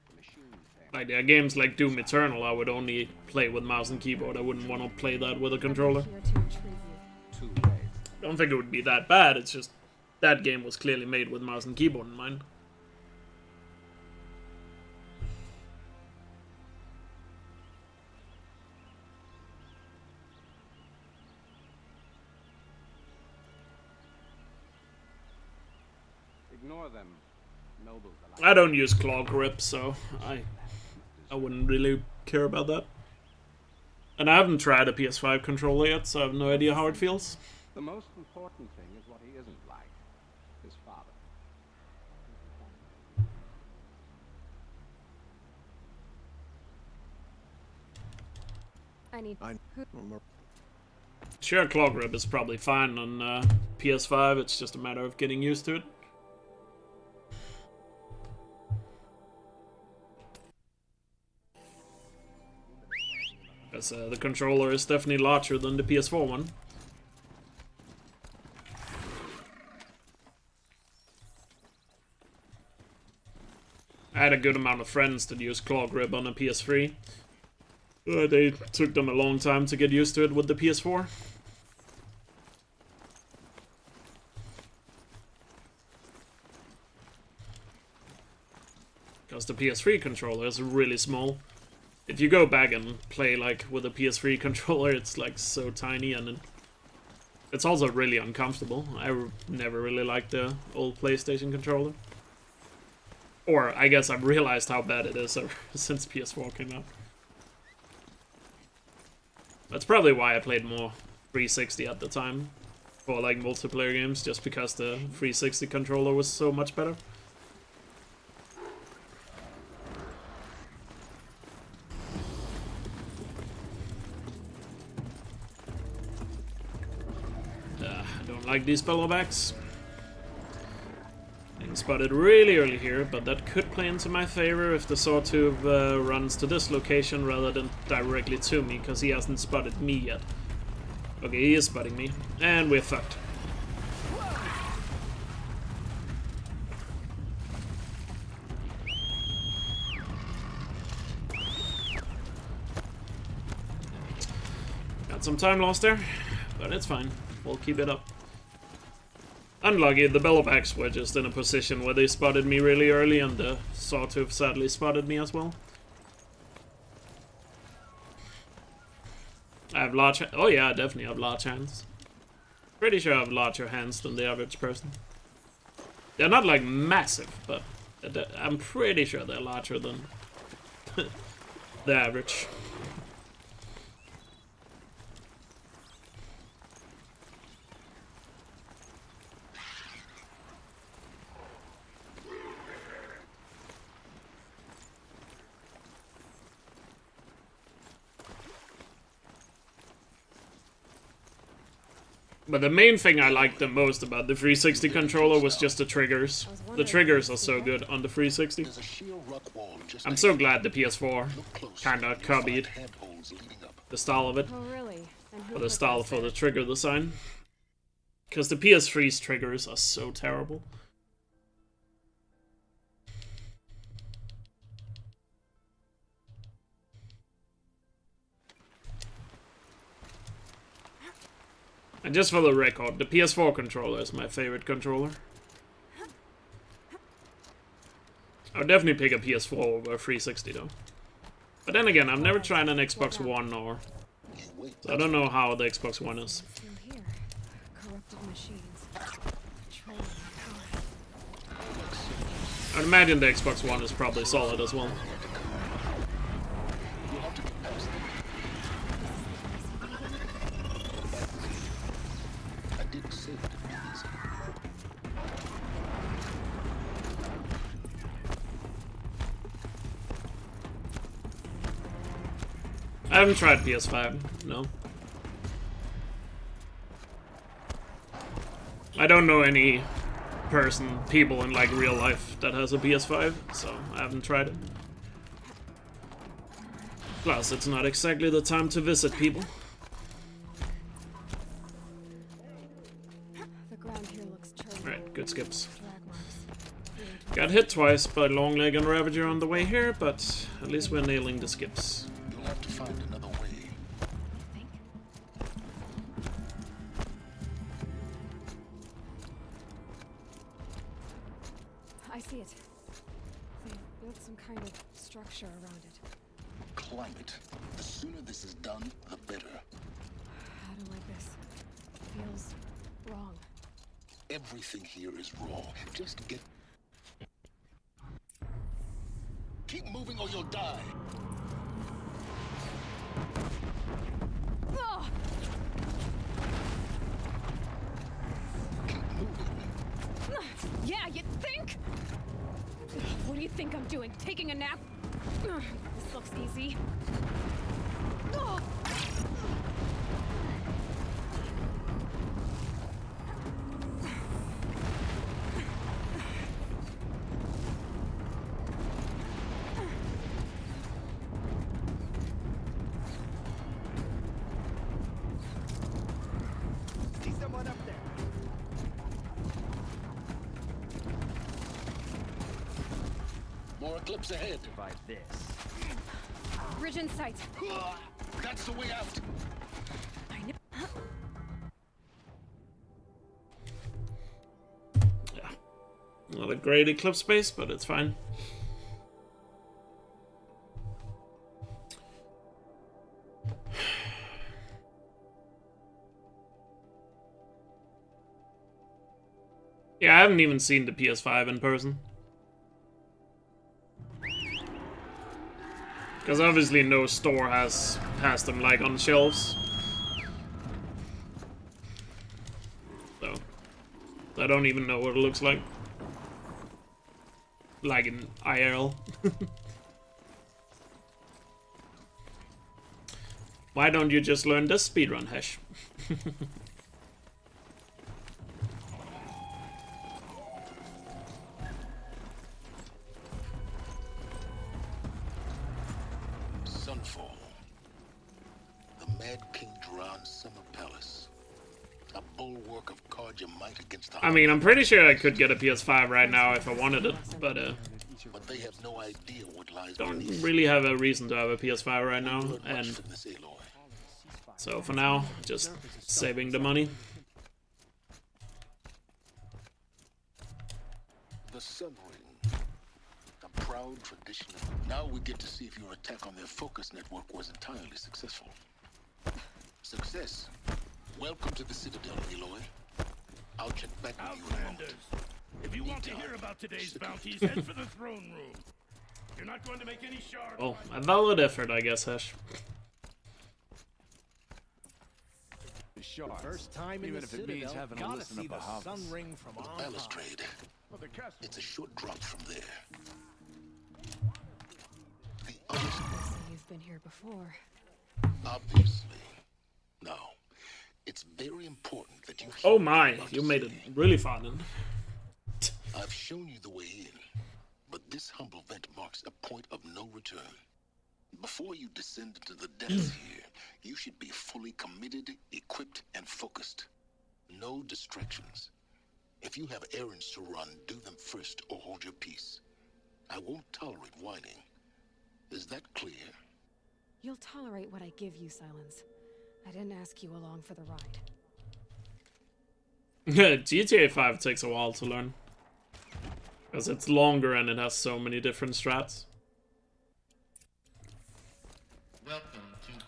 The machine failed. Like, there are games like Doom Eternal I would only play with mouse and keyboard. I wouldn't want to play that with a controller. I don't think it would be that bad, it's just that game was clearly made with mouse and keyboard in mind. Ignore them. Nobles alike. I don't use claw grip, so I wouldn't really care about that. And I haven't tried a PS5 controller yet, so I have no idea how it feels. The most important thing is what he isn't like. His father. I need... Sure, claw grip is probably fine on PS5, it's just a matter of getting used to it. Because the controller is definitely larger than the PS4 one. I had a good amount of friends that use claw grip on a PS3. They took them a long time to get used to it with the PS4. Because the PS3 controller is really small. If you go back and play like with a PS3 controller, it's like so tiny, and it's also really uncomfortable. I never really liked the old PlayStation controller. Or I guess I've realized how bad it is ever since PS4 came out. That's probably why I played more 360 at the time for like multiplayer games, just because the 360 controller was so much better. I don't like these bellowbacks. Getting spotted really early here, but that could play into my favor if the sawtooth runs to this location rather than directly to me, because he hasn't spotted me yet. Okay, he is spotting me, and we're fucked. Got some time lost there, but it's fine. We'll keep it up. Unlucky, the bellowbacks were just in a position where they spotted me really early, and the sawtooth sadly spotted me as well. I have large... Oh yeah, I definitely have large hands. Pretty sure I have larger hands than the average person. They're not like massive, but I'm pretty sure they're larger than the average. But the main thing I liked the most about the 360 controller was just the triggers. The triggers are so good on the 360. I'm so glad the PS4 kinda copied the style of it. Or the style for the trigger design. Because the PS3's triggers are so terrible. And just for the record, the PS4 controller is my favorite controller. I would definitely pick a PS4 over a 360 though. But then again, I've never tried an Xbox One or... So I don't know how the Xbox One is. I'd imagine the Xbox One is probably solid as well. I haven't tried PS5, no. I don't know any people in like real life that has a PS5, so I haven't tried it. Plus, it's not exactly the time to visit people. The ground here looks Alright, good skips. Got hit twice by Longleg and Ravager on the way here, but at least we're nailing the skips. You'll have to find another way. I see it. They built some kind of structure around it. Climb it. The sooner this is done, the better. I don't like this. It feels wrong. Everything here is wrong. Just get... Keep moving or you'll die. Oh! Keep moving. Yeah, you think? What do you think I'm doing? Taking a nap? This looks easy. Oh! See someone up there. More eclipse ahead. Survive this. Bridge in sight. That's the way out. I know. Yeah. Not a great eclipse space, but it's fine. Yeah, I haven't even seen the PS5 in person. Because obviously no store has them like on shelves. So I don't even know what it looks like. Like in IRL. Why don't you just learn the speedrun hash? Sunfall. The Mad King Duran's summer palace. A bulwark of Carja might against the... I mean, I'm pretty sure I could get a PS5 right now if I wanted it, but they have no idea what lies don't beneath. really have a reason to have a PS5 right now, and so for now, just saving the money. The Sun Ring. A proud tradition. Now we get to see if your attack on their focus network was entirely successful. Success. Welcome to the Citadel, Aloy. I'll check back with you in a moment. If you want to hear about today's bounties, head for the throne room. You're not going to make any shards. Well, a valid effort, I guess, Hesh. First time in the Citadel, gotta see the Sun Ring from on high. Balustrade. It's a short drop from there. You've been here before. Obviously. Now, it's very important that you... Oh my, you made it really far then. I've shown you the way in, but this humble vent marks a point of no return. Before you descend into the depths here, you should be fully committed, equipped, and focused. No distractions. If you have errands to run, do them first or hold your peace. I won't tolerate whining. Is that clear? You'll tolerate what I give you, Silence. I didn't ask you along for the ride. GTA 5 takes a while to learn. Because it's longer and it has so many different strats.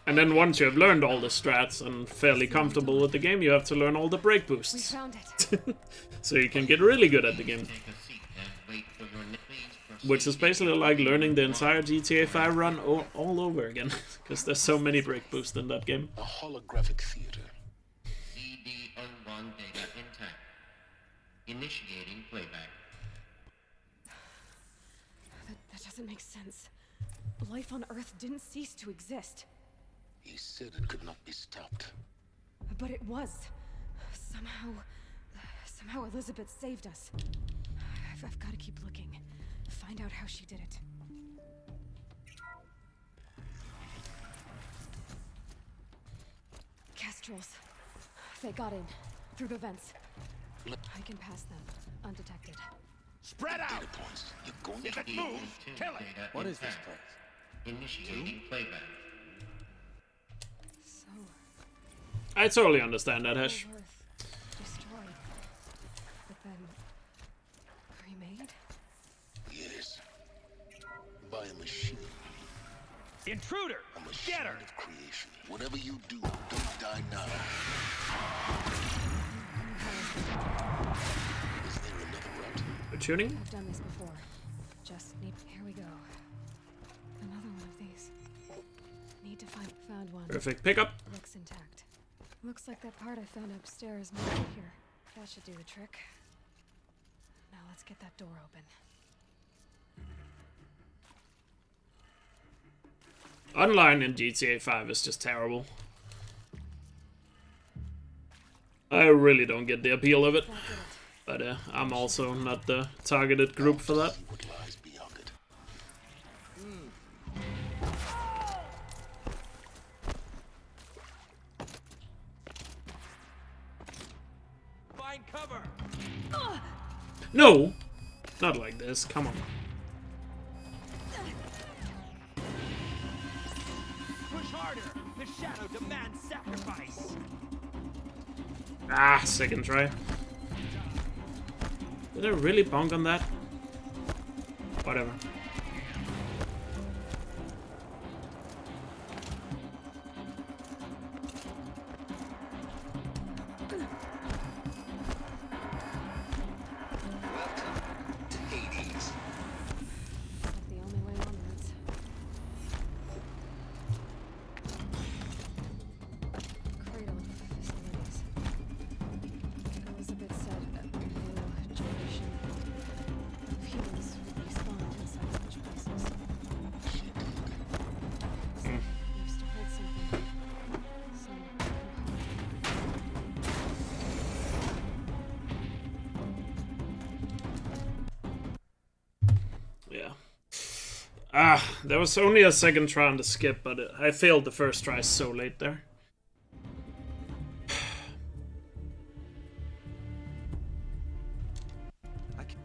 And then once you have learned all the strats and fairly comfortable with the game, you have to learn all the break boosts. We found it. So you can get really good at the game. Which is basically like learning the entire GTA 5 run all over again. Because there's so many break boosts in that game. A holographic theater. CD01 data intact. Initiating playback. That doesn't make sense. Life on Earth didn't cease to exist. He said it could not be stopped. But it was. Somehow Elizabeth saved us. I've got to keep looking. Find out how she did it. Kestrels. They got in. Through the vents. I can pass them. Undetected. Spread out! You're going If to it need moves, kill it! What is this place? Initiating playback. So, I totally understand that, Hesh. Earth destroyed. But then... remade? Yes. By a machine. Intruder! A machine Get her! of creation. Whatever you do, don't die now. Is there another route? Good shooting? I've done this before. Just need... Here we go. Another one of these. Need to found one. Perfect pickup. Looks intact. Looks like that part I found upstairs might be here. That should do the trick. Now let's get that door open. Online in GTA 5 is just terrible. I really don't get the appeal of it. But I'm also not the targeted group for that. Find cover! No! Not like this, come on. Push harder! The shadow demands sacrifice! Ah, second try. Did I really bonk on that? Whatever. The only way onwards. Cradle facilities. Elizabeth said a new generation of humans would be spawned inside such places. Used to hold something. Yeah. Ah, there was only a second try on the skip, but I failed the first try so late there. I can.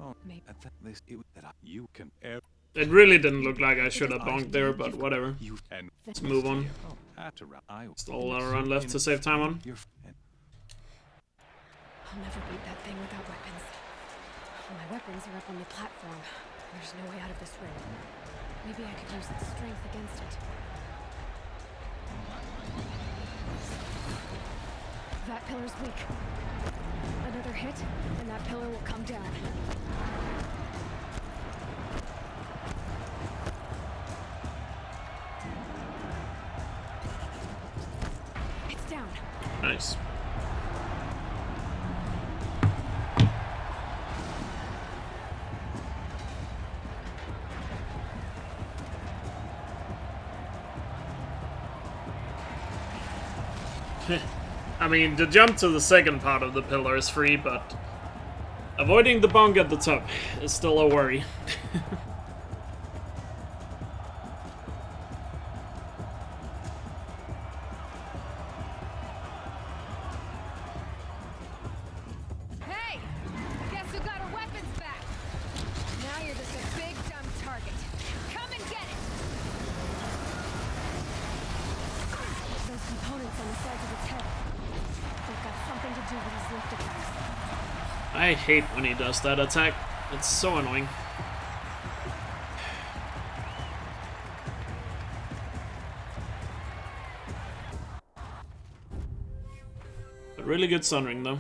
Oh, I think this that you can. It really didn't look like I should have bonked there, but whatever. Let's move on. Still a lot of run left to save time on. I'll never beat that thing without weapons. My weapons are up on the platform. There's no way out of this room. Maybe I could use its strength against it. That pillar's weak. Another hit, and that pillar will come down. It's down. Nice. I mean, the jump to the second part of the pillar is free, but avoiding the bonk at the top is still a worry. Hey! Guess who got her weapons back? Now you're just a big dumb target. Come and get it! Those components on the sides of its head. They've got something to do with his lift attacks. I hate when he does that attack. It's so annoying. But really good sunring though.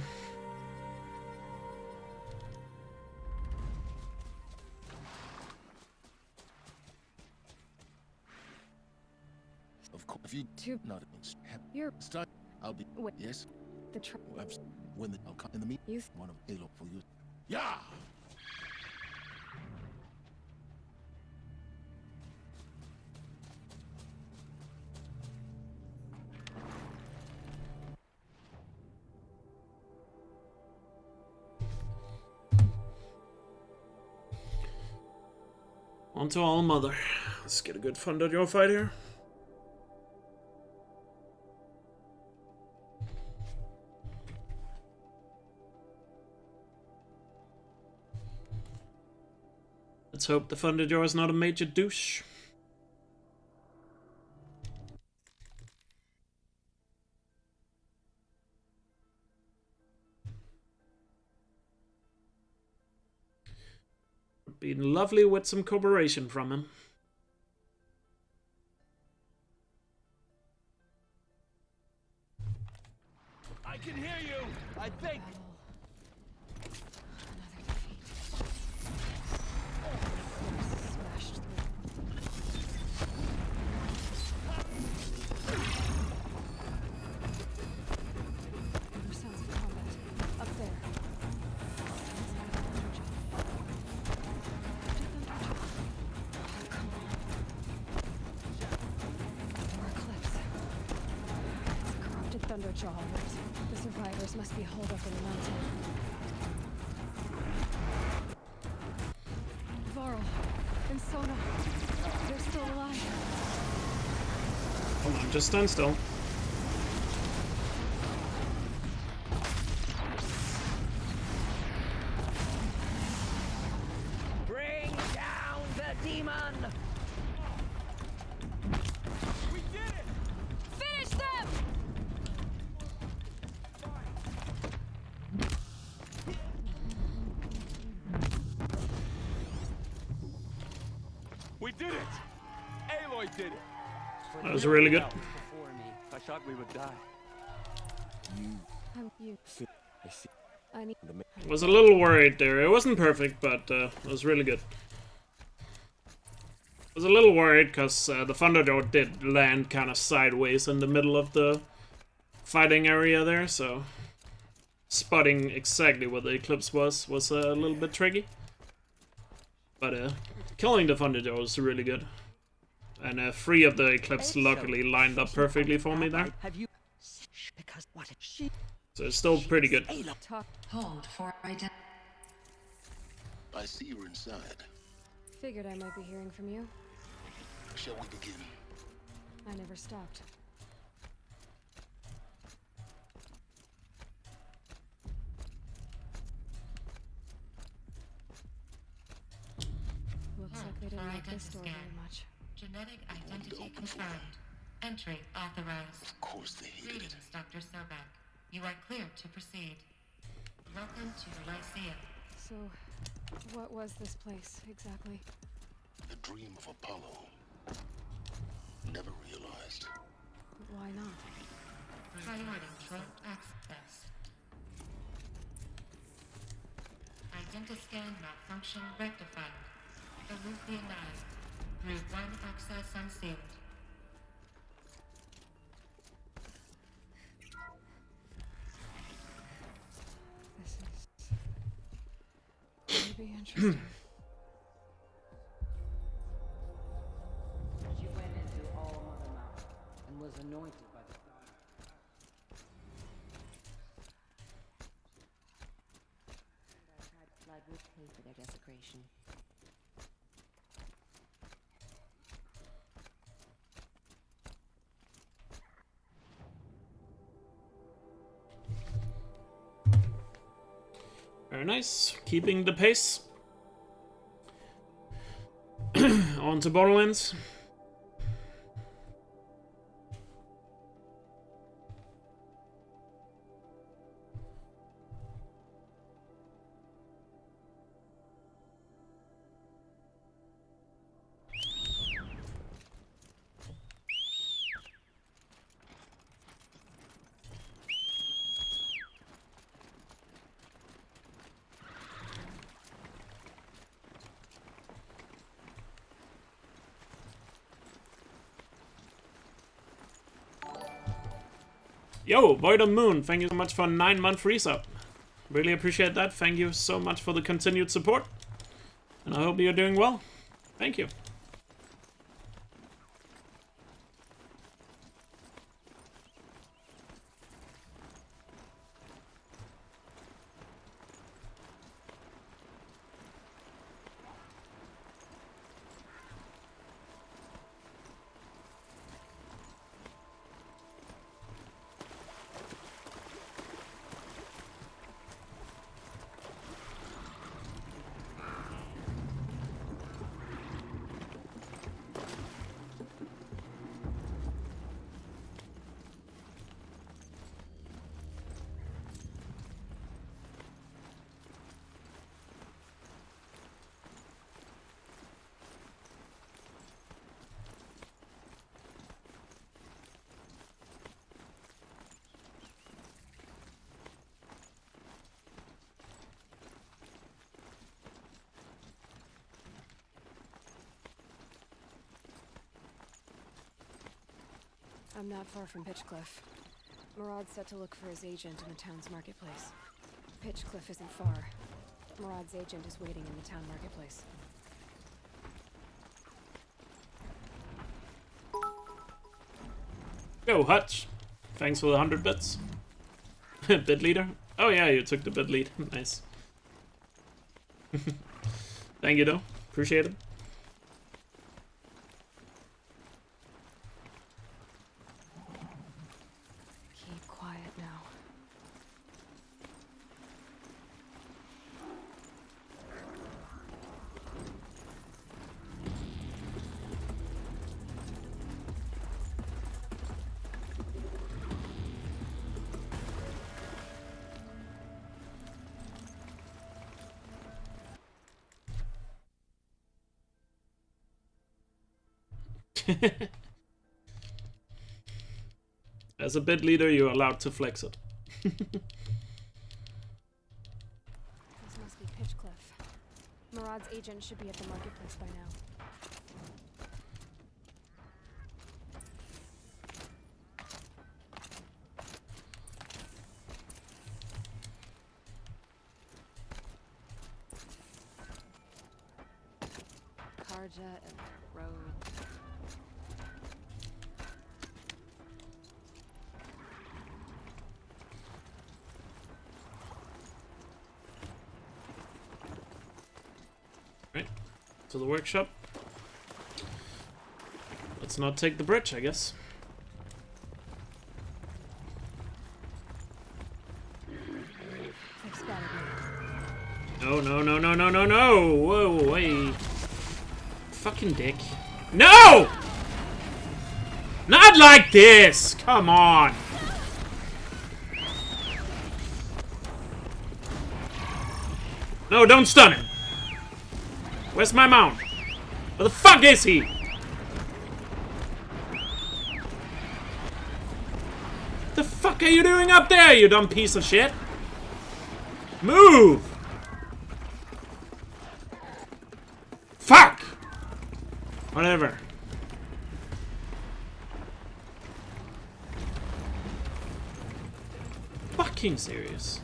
Of course, if you not You're start, I'll be. Wait. Yes. the tr- When I'll come in the meet. Youth. One of Halo for you. Yeah. On to All Mother. Let's get a good Thunderjaw fight here. Let's hope the Thunderjaw is not a major douche. Would be lovely with some cooperation from him. I can hear you, I think. Thunderjaw. The survivors must be holed up in the mountain. Varl and Sona, they're still alive. Come on, just stand still. Bring down the demon! We did it! Finish them! We did it! Aloy did it! That was really good. I thought we would die. I need. Was a little worried there. It wasn't perfect, but it was really good. Was a little worried because the Thunderjaw did land kind of sideways in the middle of the fighting area there, so spotting exactly where the Eclipse was a little bit tricky. But killing the Thunderjaw was really good. And 3 of the Eclipse luckily lined up perfectly for me there. So it's still pretty good. Hold for identity. I see you're inside. Figured I might be hearing from you. Shall we begin? I never stopped. Looks like they didn't like this door very much. Genetic identity confirmed. Entry authorized. Of course they hated it. Greetings, Dr. Sobek. You are cleared to proceed. Welcome to the Lyceum. So, what was this place exactly? The dream of Apollo. Never realized. But why not? Priority drone access. Identiscan malfunction rectified. Eluthionized. Group 1 access unsealed. This is... be interesting. She went into All Mother Mountain and was anointed by the god. And I tried blood would pay for their desecration. Very nice. Keeping the pace. On to Borderlands. Yo, Void of Moon, thank you so much for a 9-month resub. Really appreciate that. Thank you so much for the continued support. And I hope you're doing well. Thank you. I'm not far from Pitchcliff. Murad's set to look for his agent in the town's marketplace. Pitchcliff isn't far. Murad's agent is waiting in the town marketplace. Go, Hutch. Thanks for the 100 bits. Bid leader? Oh yeah, you took the bid lead. Nice. Thank you though. Appreciate it. Keep quiet now. As a bid leader, you're allowed to flex it. This must be Pitchcliff. Murad's agent should be at the marketplace by now. Carja and Road. To the workshop. Let's not take the bridge, I guess. No, no, no, no, no, no, no! Whoa, wait. Fucking dick. No! Not like this! Come on! No, don't stun him! Where's my mount? Where the fuck is he? What the fuck are you doing up there, you dumb piece of shit? Move! Fuck! Whatever. Fucking serious.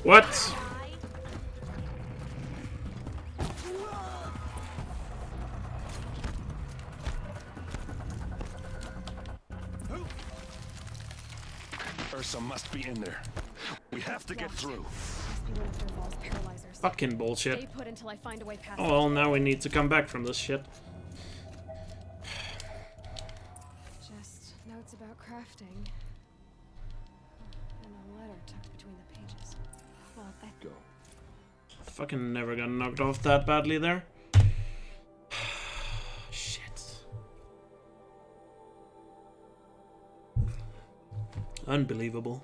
What? Ursa must be in there. We have to get through. Fucking bullshit. Stay put until I find a way past. Oh well, now we need to come back from this shit. Just notes about crafting. And a letter tucked between the pages. Well, go. Fucking never got knocked off that badly there. Shit. Unbelievable.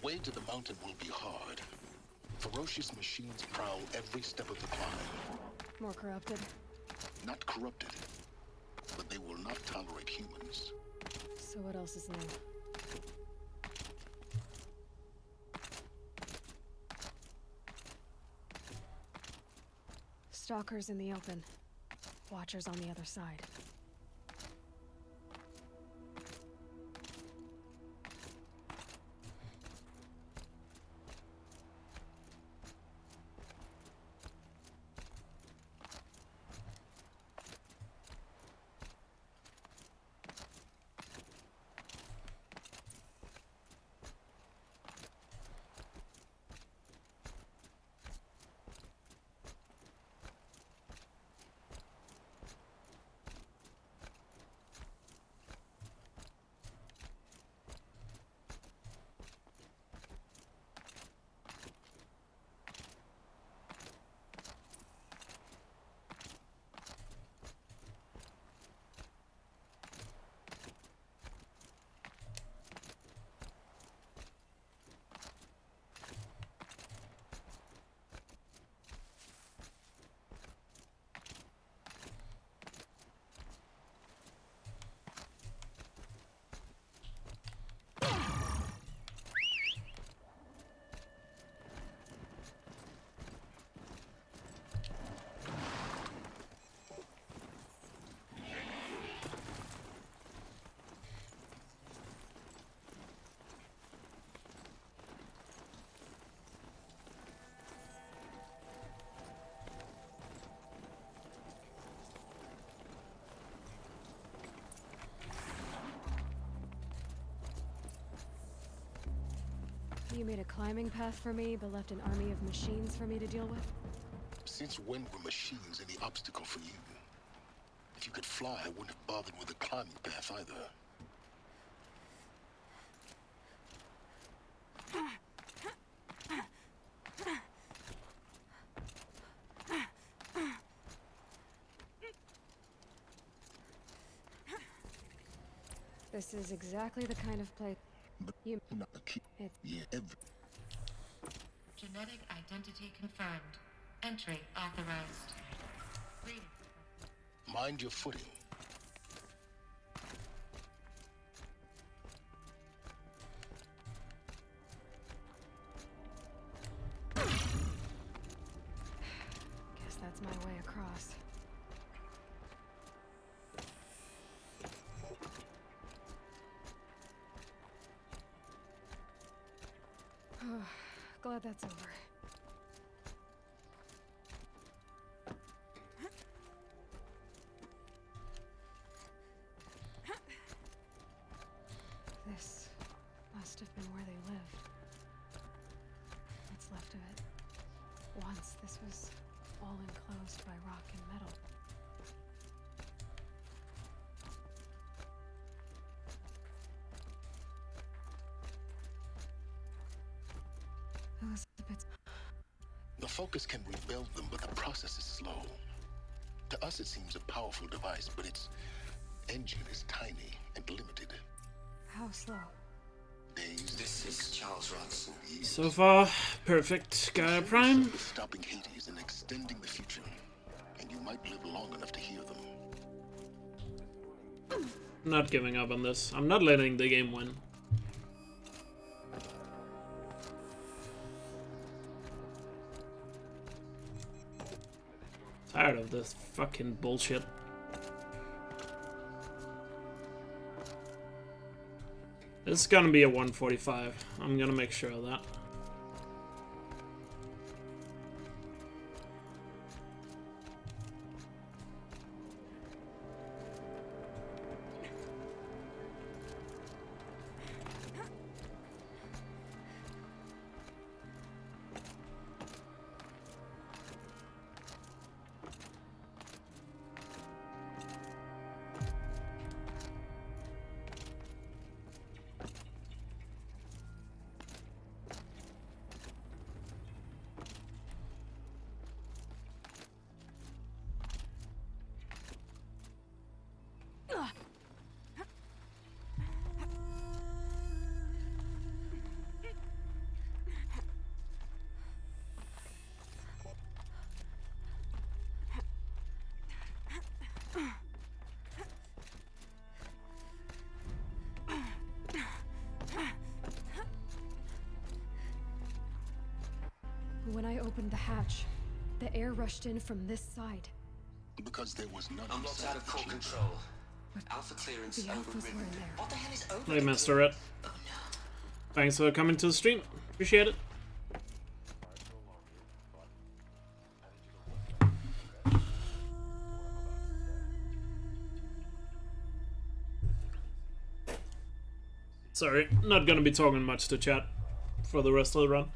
way to the mountain will be hard. Ferocious machines prowl every step of the climb. More corrupted. Not corrupted, but they will not tolerate humans. So what else is new? Stalkers in the open. Watchers on the other side. You made a climbing path for me, but left an army of machines for me to deal with? Since when were machines any obstacle for you? If you could fly, I wouldn't have bothered with a climbing path either. This is exactly the kind of place you... Genetic identity confirmed. Entry authorized. Reading. Mind your footing. Guess that's my way across. Glad that's over. This must have been where they lived. What's left of it. Once this was all enclosed by rock and metal. The Focus can rebuild them, but the process is slow. To us, it seems a powerful device, but its engine is tiny and limited. How slow? This is Charles Ronson. So far, perfect. Gaia Prime. Stopping Hades and extending the future, and you might live long enough to hear them. I'm not giving up on this. I'm not letting the game win. Tired of this fucking bullshit. This is gonna be a 145. I'm gonna make sure of that. opened the hatch, the air rushed in from this side. Because there was nothing. I'm locked out of core control. Alpha clearance The Alphas overridden. were in there. What the hell is Hey, Mr. Red. Oh no. Thanks for coming to the stream. Appreciate it. Sorry, not gonna be talking much to chat for the rest of the run.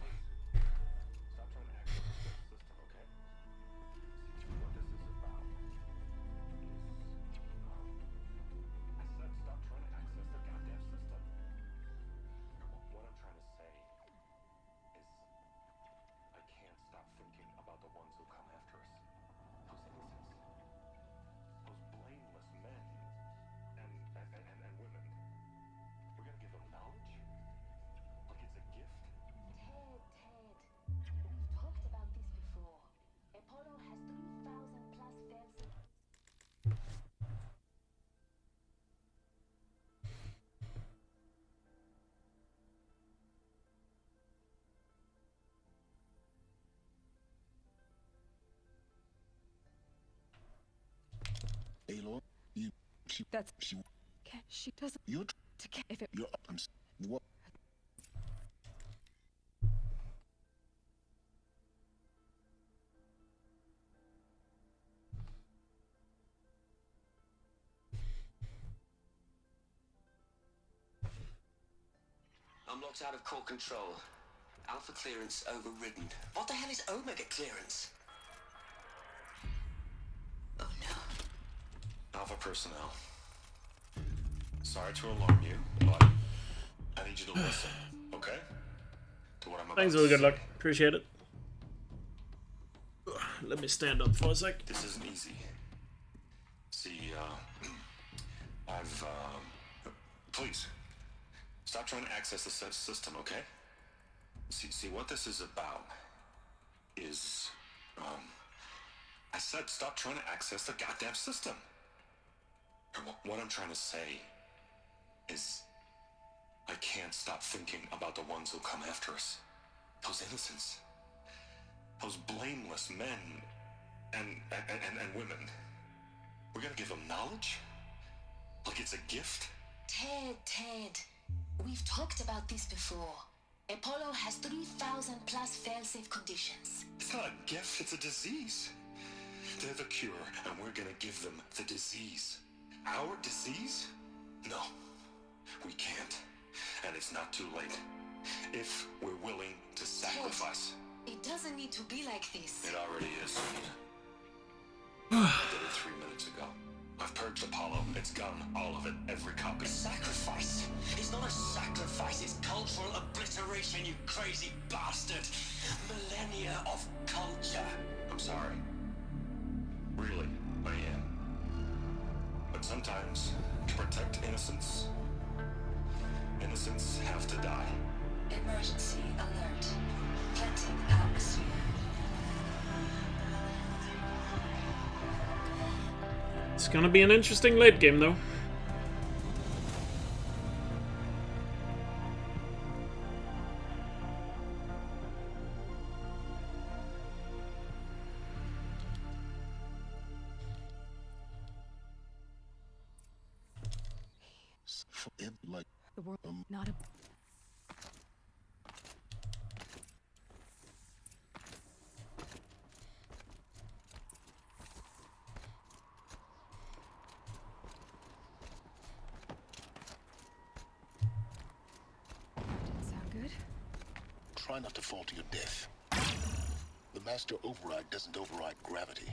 Aloy, She doesn't. You're If it. you're what? I'm locked out of core control. Alpha clearance overridden. What the hell is Omega clearance? Oh no. Alpha personnel. Sorry to alarm you, but I need you to listen, okay? To what I'm about Thanks to for the good say. luck. Appreciate it. Let me stand up for a sec. This isn't easy. See, I've, please, stop trying to access the system, okay? See, what this is about is, I said stop trying to access the goddamn system. What I'm trying to say is, I can't stop thinking about the ones who come after us. Those innocents. Those blameless men and women. We're gonna give them knowledge? Like it's a gift? Ted, we've talked about this before. Apollo has 3,000 plus fail-safe conditions. It's not a gift, it's a disease. They're the cure, and we're gonna give them the disease. Our disease? No, we can't. And it's not too late. If we're willing to sacrifice. It doesn't need to be like this. It already is. I did it 3 minutes ago. I've purged Apollo. It's gone. All of it. Every copy. Sacrifice? It's not a sacrifice, it's cultural obliteration, you crazy bastard! Millennia of culture. I'm sorry. Really, I am. But sometimes, to protect innocence, innocents have to die. Emergency alert. Planting atmosphere. It's gonna be an interesting late game, though. Like The world, not a. Didn't sound good. try not to fall to your death. The master override doesn't override gravity.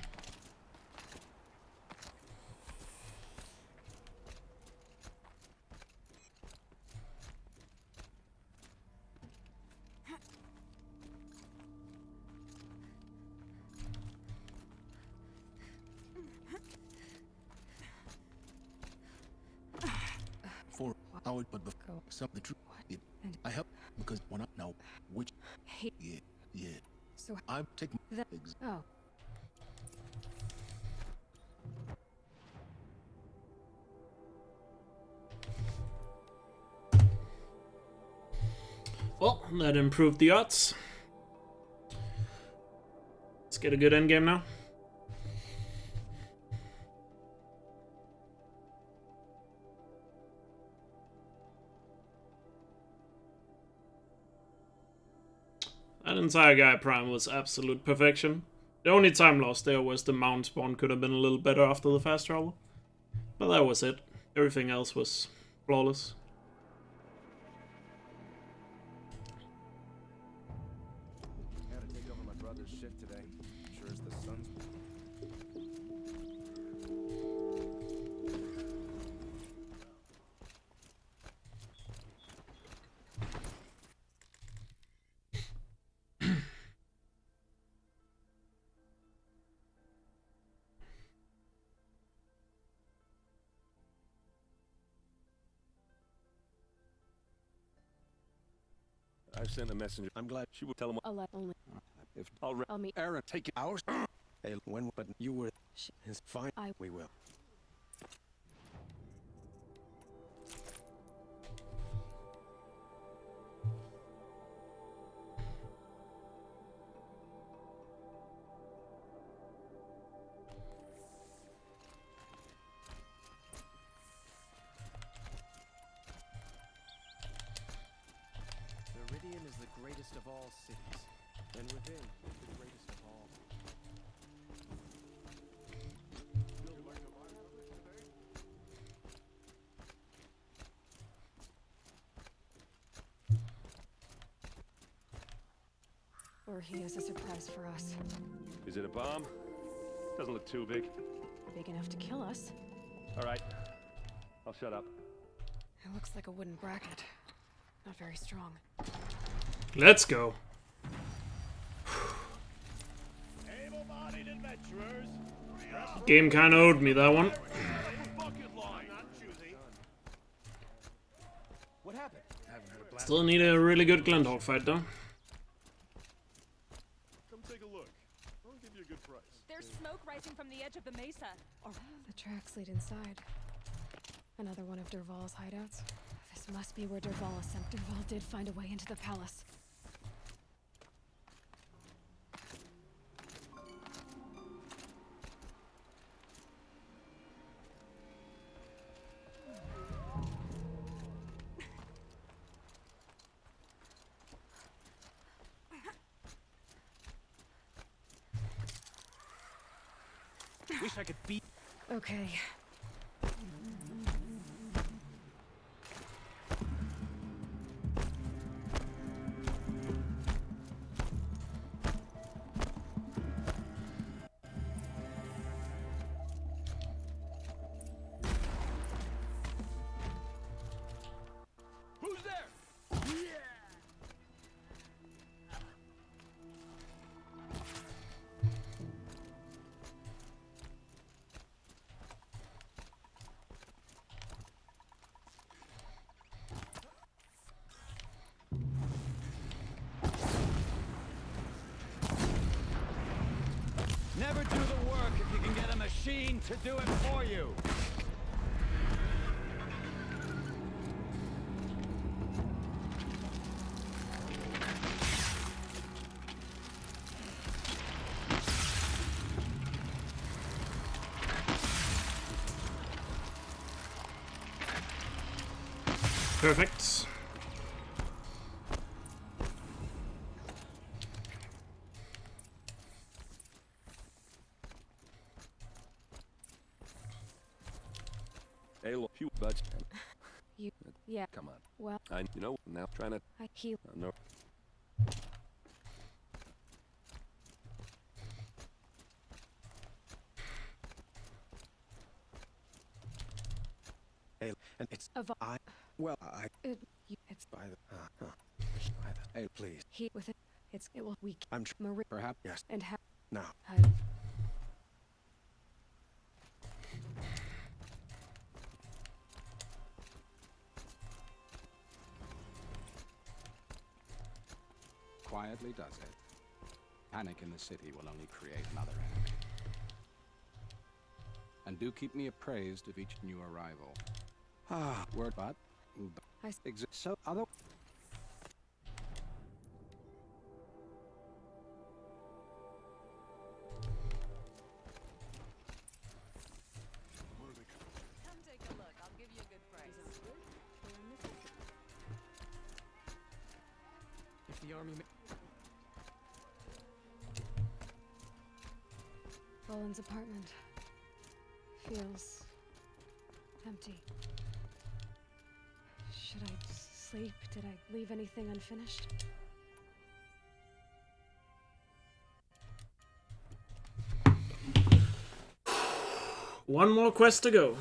For Howard, but before some the truth, I help because when I know which, yeah. So I'm taking that. Oh. Well, that improved the odds. Let's get a good endgame now. That entire Gaia Prime was absolute perfection. The only time lost there was the mount spawn could have been a little better after the fast travel. But that was it. Everything else was flawless. Gotta take over my brother's shit today. Sure as the sun's. I've sent a messenger. I'm glad she would tell him. I'll let only. If I'll meet Aaron, take it ours. Hey, when? But you were. It's fine. We will. Viridian is the greatest of all cities, and within, the greatest of all. Or he has a surprise for us. Is it a bomb? Doesn't look too big. Big enough to kill us. All right, I'll shut up. It looks like a wooden bracket. Not very strong. Let's go. Able-bodied adventurers. Game kinda owed me that one. Bucket line. Not choosy. What happened? Still need a really good Glendhawk fight though. Come take a look. I'll give you a good price. There's smoke rising from the edge of the mesa. The tracks lead inside. Another one of Derval's hideouts. This must be where Derval is sent. Derval did find a way into the palace. Wish I could beat. Okay. Who's there? Never do the work if you can get a machine to do it for you. Perfect. Hey, look, you buds. You. Yeah. Come on. Well. You know, now trying to. He. No. Hey, and it's I. Well, it's by the. Hey, please. He with it. It will weak. I'm Marie. perhaps yes. And have. Now. Quietly does it. Panic in the city will only create another enemy. And do keep me appraised of each new arrival. Ah, word but so other. the army. Roland's apartment feels empty. Should I sleep? Did I leave anything unfinished? One more quest to go.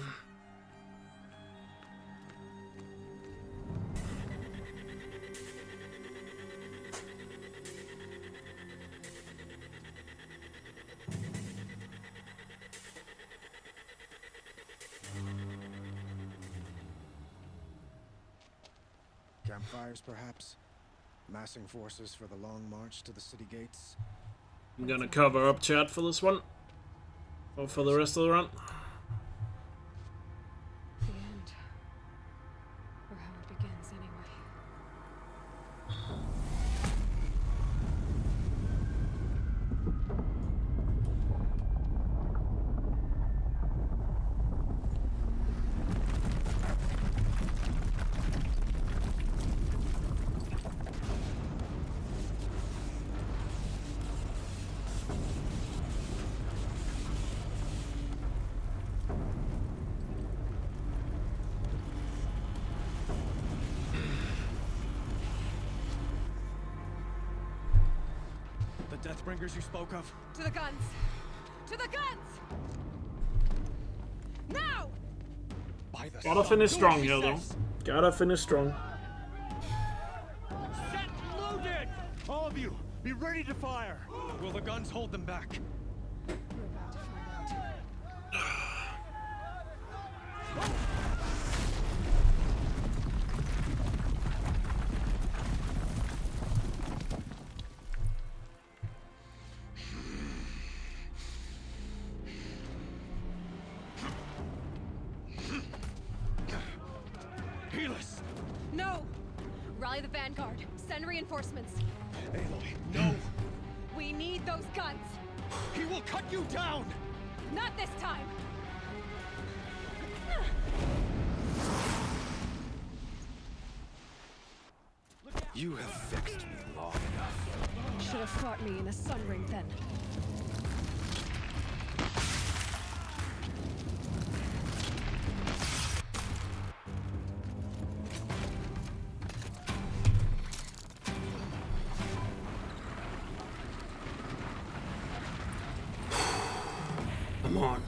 Campfires, perhaps? Massing forces for the long march to the city gates? I'm gonna cover up chat for this one. Or for the rest of the run. The end. Or how it begins, anyway. The Deathbringers you spoke of? To the guns! To the guns! Now! By the Gotta finish strong here, though. Gotta finish strong. Set loaded! All of you, be ready to fire! Will the guns hold them back? We're about to find out. No! Rally the vanguard. Send reinforcements. Aloy, no! We need those guns! He will cut you down! Not this time! You have vexed me long enough. Should have fought me in a sun ring then. Come on.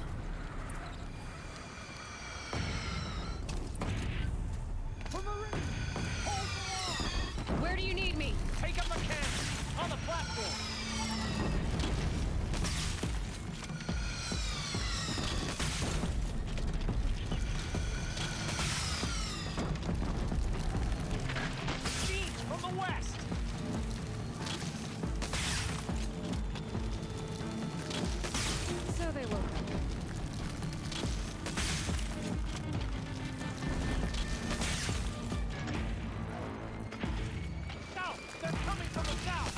Where do you need me? Take up a cannon on the platform. Siege from the west. So they will. South! They're coming from the south!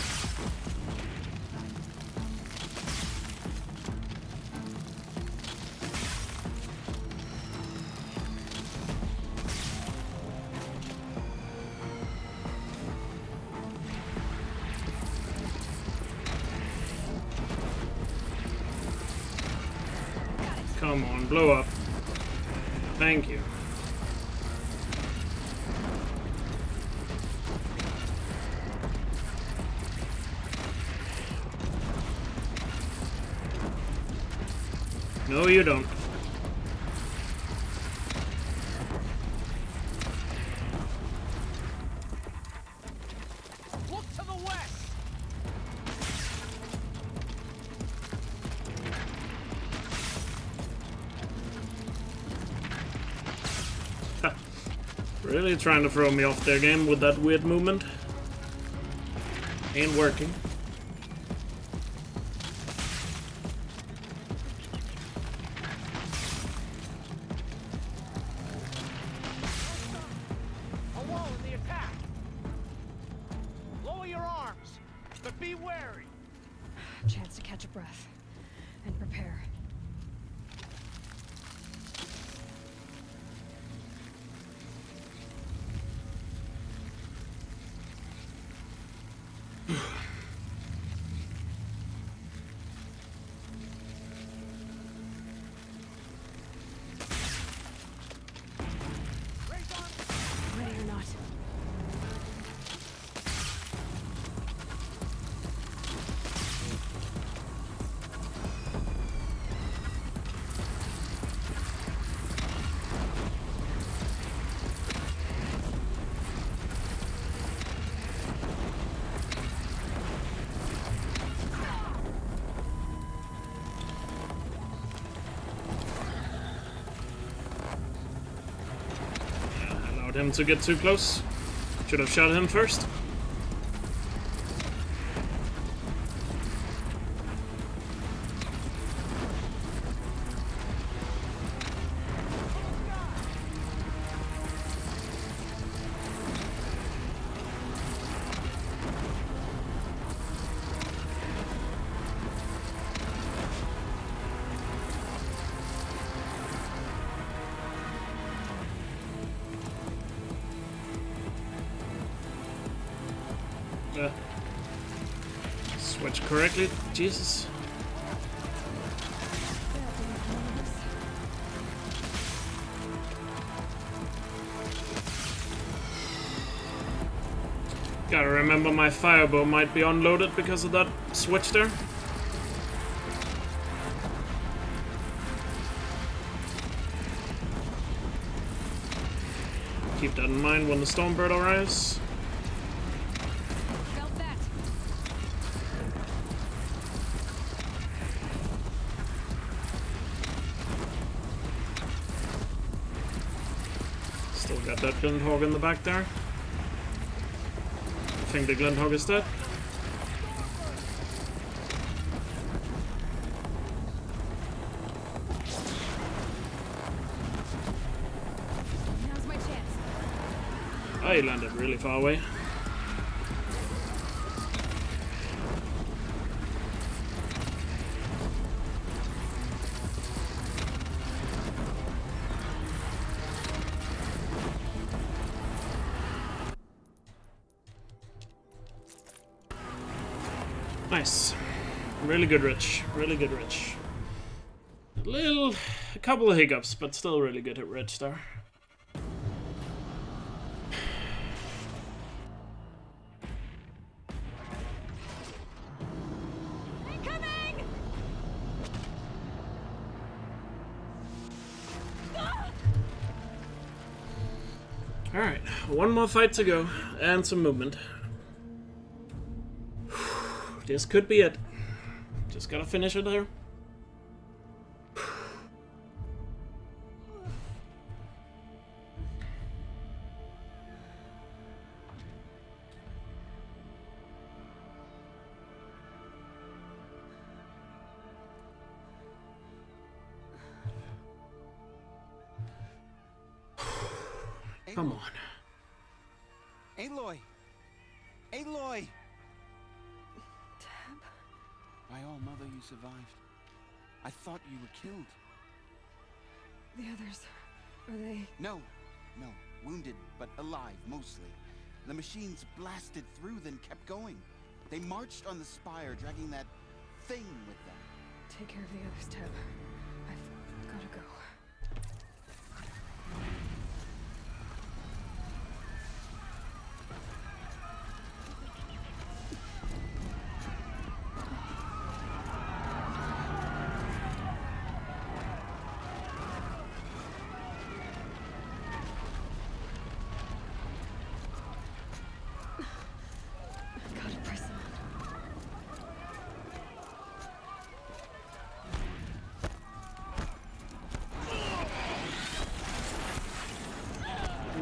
Come on, blow up. Thank you. No, you don't. Look to the west! Really trying to throw me off their game with that weird movement. Ain't working. A wall in the attack! Lower your arms, but be wary! Chance to catch a breath and prepare. Allowed him to get too close. Should have shot him first. Switch correctly, Jesus. Gotta remember my firebow might be unloaded because of that switch there. Keep that in mind when the Stormbird arrives. Still got that Glindhog in the back there. I think the Glindhog is dead. Now's my chance. Oh, he landed really far away. Nice. Really good Rich. Really good Rich. A couple of hiccups, but still really good at Rich there. Incoming! Alright, one more fight to go, and some movement. This could be it. Just gotta finish it there. Come on. Aloy! Aloy! My own mother, you survived. I thought you were killed. The others, are they? No, wounded, but alive, mostly. The machines blasted through, then kept going. They marched on the spire, dragging that thing with them. Take care of the others, Teb. I've gotta go.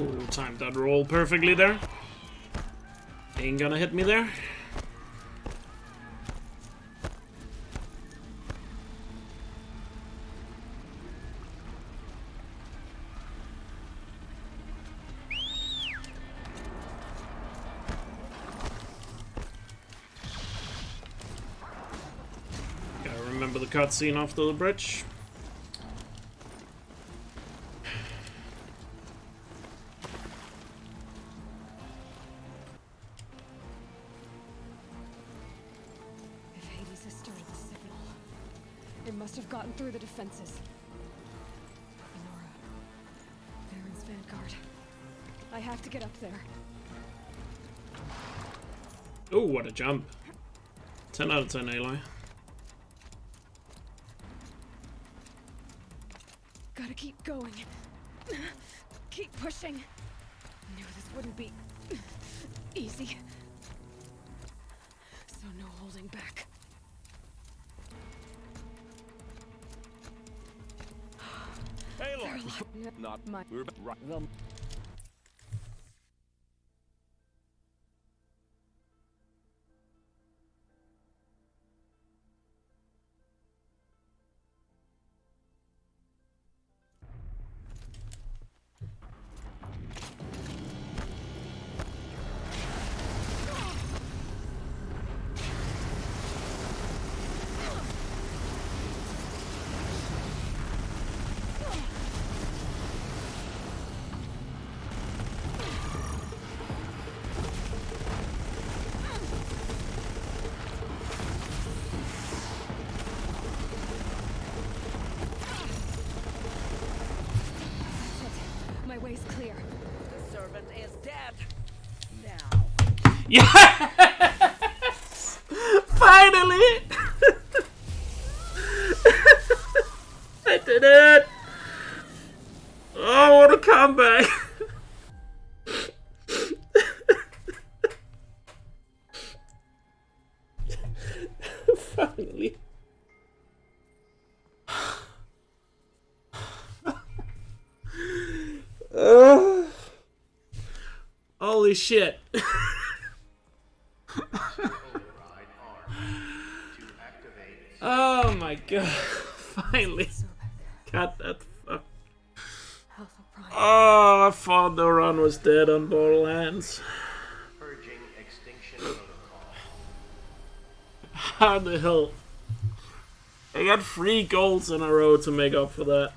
Ooh, timed that roll perfectly there. Ain't gonna hit me there. Gotta remember the cutscene after the bridge. It must have gotten through the defenses. Nora. Baron's vanguard. I have to get up there. Oh, what a jump. 10 out of 10, Aloy. Gotta keep going. Keep pushing. Knew this wouldn't be easy. So no holding back. Aloy! Not my... We're right. way's clear. The servant is dead. Now. Yes! Finally! I did it! Oh, what a comeback! Finally. Holy shit. Oh my god. Finally. Got that fuck. Oh, I thought the run was dead on Borderlands. Purging extinction protocol. How the hell? I got 3 goals in a row to make up for that.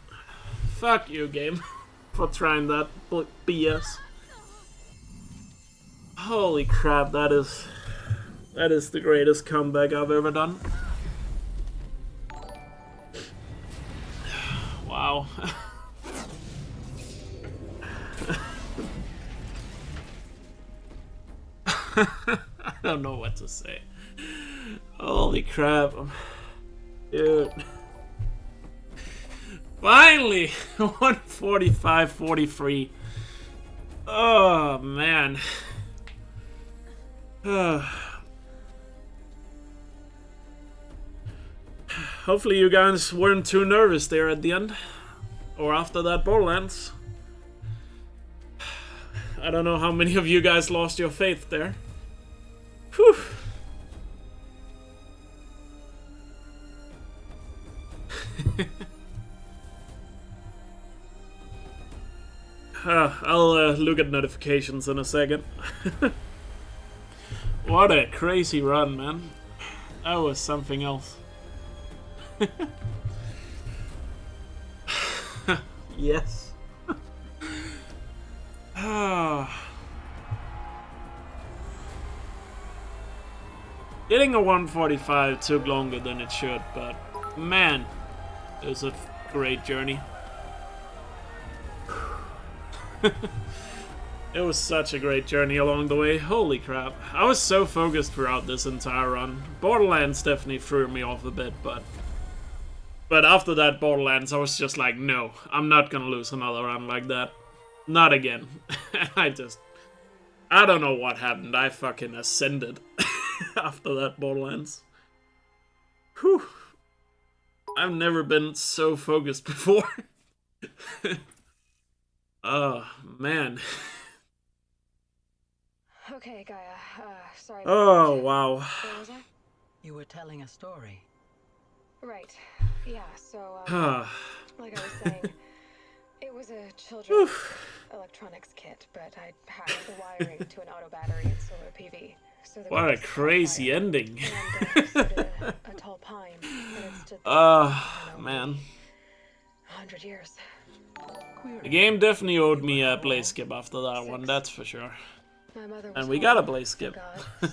Fuck you, game. For trying that BS. Holy crap, that is the greatest comeback I've ever done. Wow. I don't know what to say. Holy crap. Dude. Finally! 145-43. Oh, man. Hopefully you guys weren't too nervous there at the end. Or after that Borderlands. I don't know how many of you guys lost your faith there. Whew. I'll look at notifications in a second. What a crazy run, man. That was something else. Yes. Getting a 145 took longer than it should, but man, it was a great journey. It was such a great journey along the way. Holy crap. I was so focused throughout this entire run. Borderlands definitely threw me off a bit, but after that Borderlands, I was just like, no, I'm not gonna lose another run like that. Not again. I don't know what happened. I fucking ascended after that Borderlands. Whew. I've never been so focused before. Oh, man. Okay, Gaia. Sorry. Oh, wow. Where was I? You were telling a story. Right. Yeah, so, like I was saying, it was a children's Oof. electronics kit, but I hacked the wiring to an auto battery and solar PV. So What a crazy ending. And so did a tall pine that had stood man. 100 years. The game definitely owed me a blaze skip after that one, that's for sure. My mother was And we got a blaze skip. so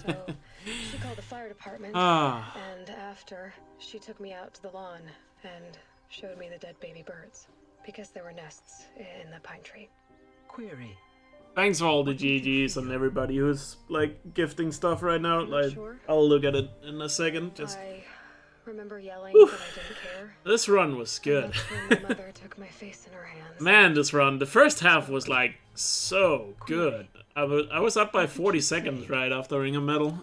she called the fire department, Ah. and after, she took me out to the lawn and showed me the dead baby birds, because there were nests in the pine tree. Query. Thanks for all the GGs and everybody who's like gifting stuff right now. Like, I'll look at it in a second. Just I remember yelling Whew. that I didn't care. This run was good. And that's when my mother took my face in her hands. Man, this run, the first half was like so good. I was up by 40 seconds right after Ring of Metal.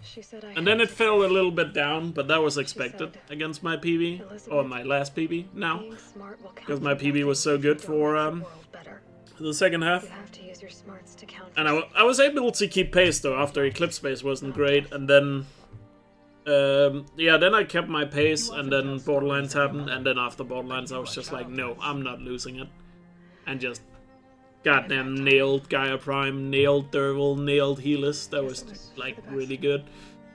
And then it fell a little bit down, but that was expected against my PB, or my last PB now. Because my PB was so good for the second half. And I was able to keep pace though after Eclipse Space wasn't great, and then yeah, then I kept my pace, and then Borderlands happened, and then after Borderlands I was just like, no, I'm not losing it. And just goddamn nailed Gaia Prime, nailed Derval, nailed Helis. That was like really good.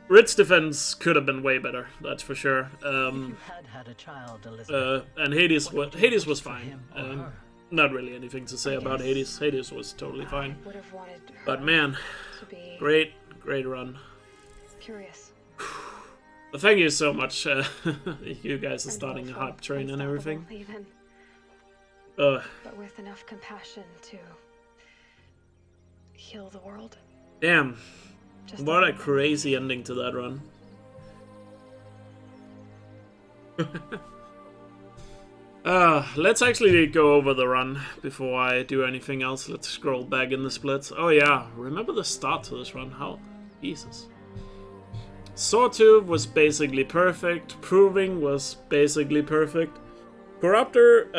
Rit's defense could have been way better, that's for sure. Had a child, Elizabeth, And Hades was fine. Not really anything to say about Hades. Hades was totally fine. But man, great run. Curious. But thank you so much. You guys are starting a hype train and everything. Even. But with enough compassion to heal the world. Damn. Just What a crazy ending to that run. Let's actually go over the run before I do anything else. Let's scroll back in the splits. Oh yeah, remember the start to this run? How? Jesus. Sawtooth was basically perfect. Proving was basically perfect. Corruptor,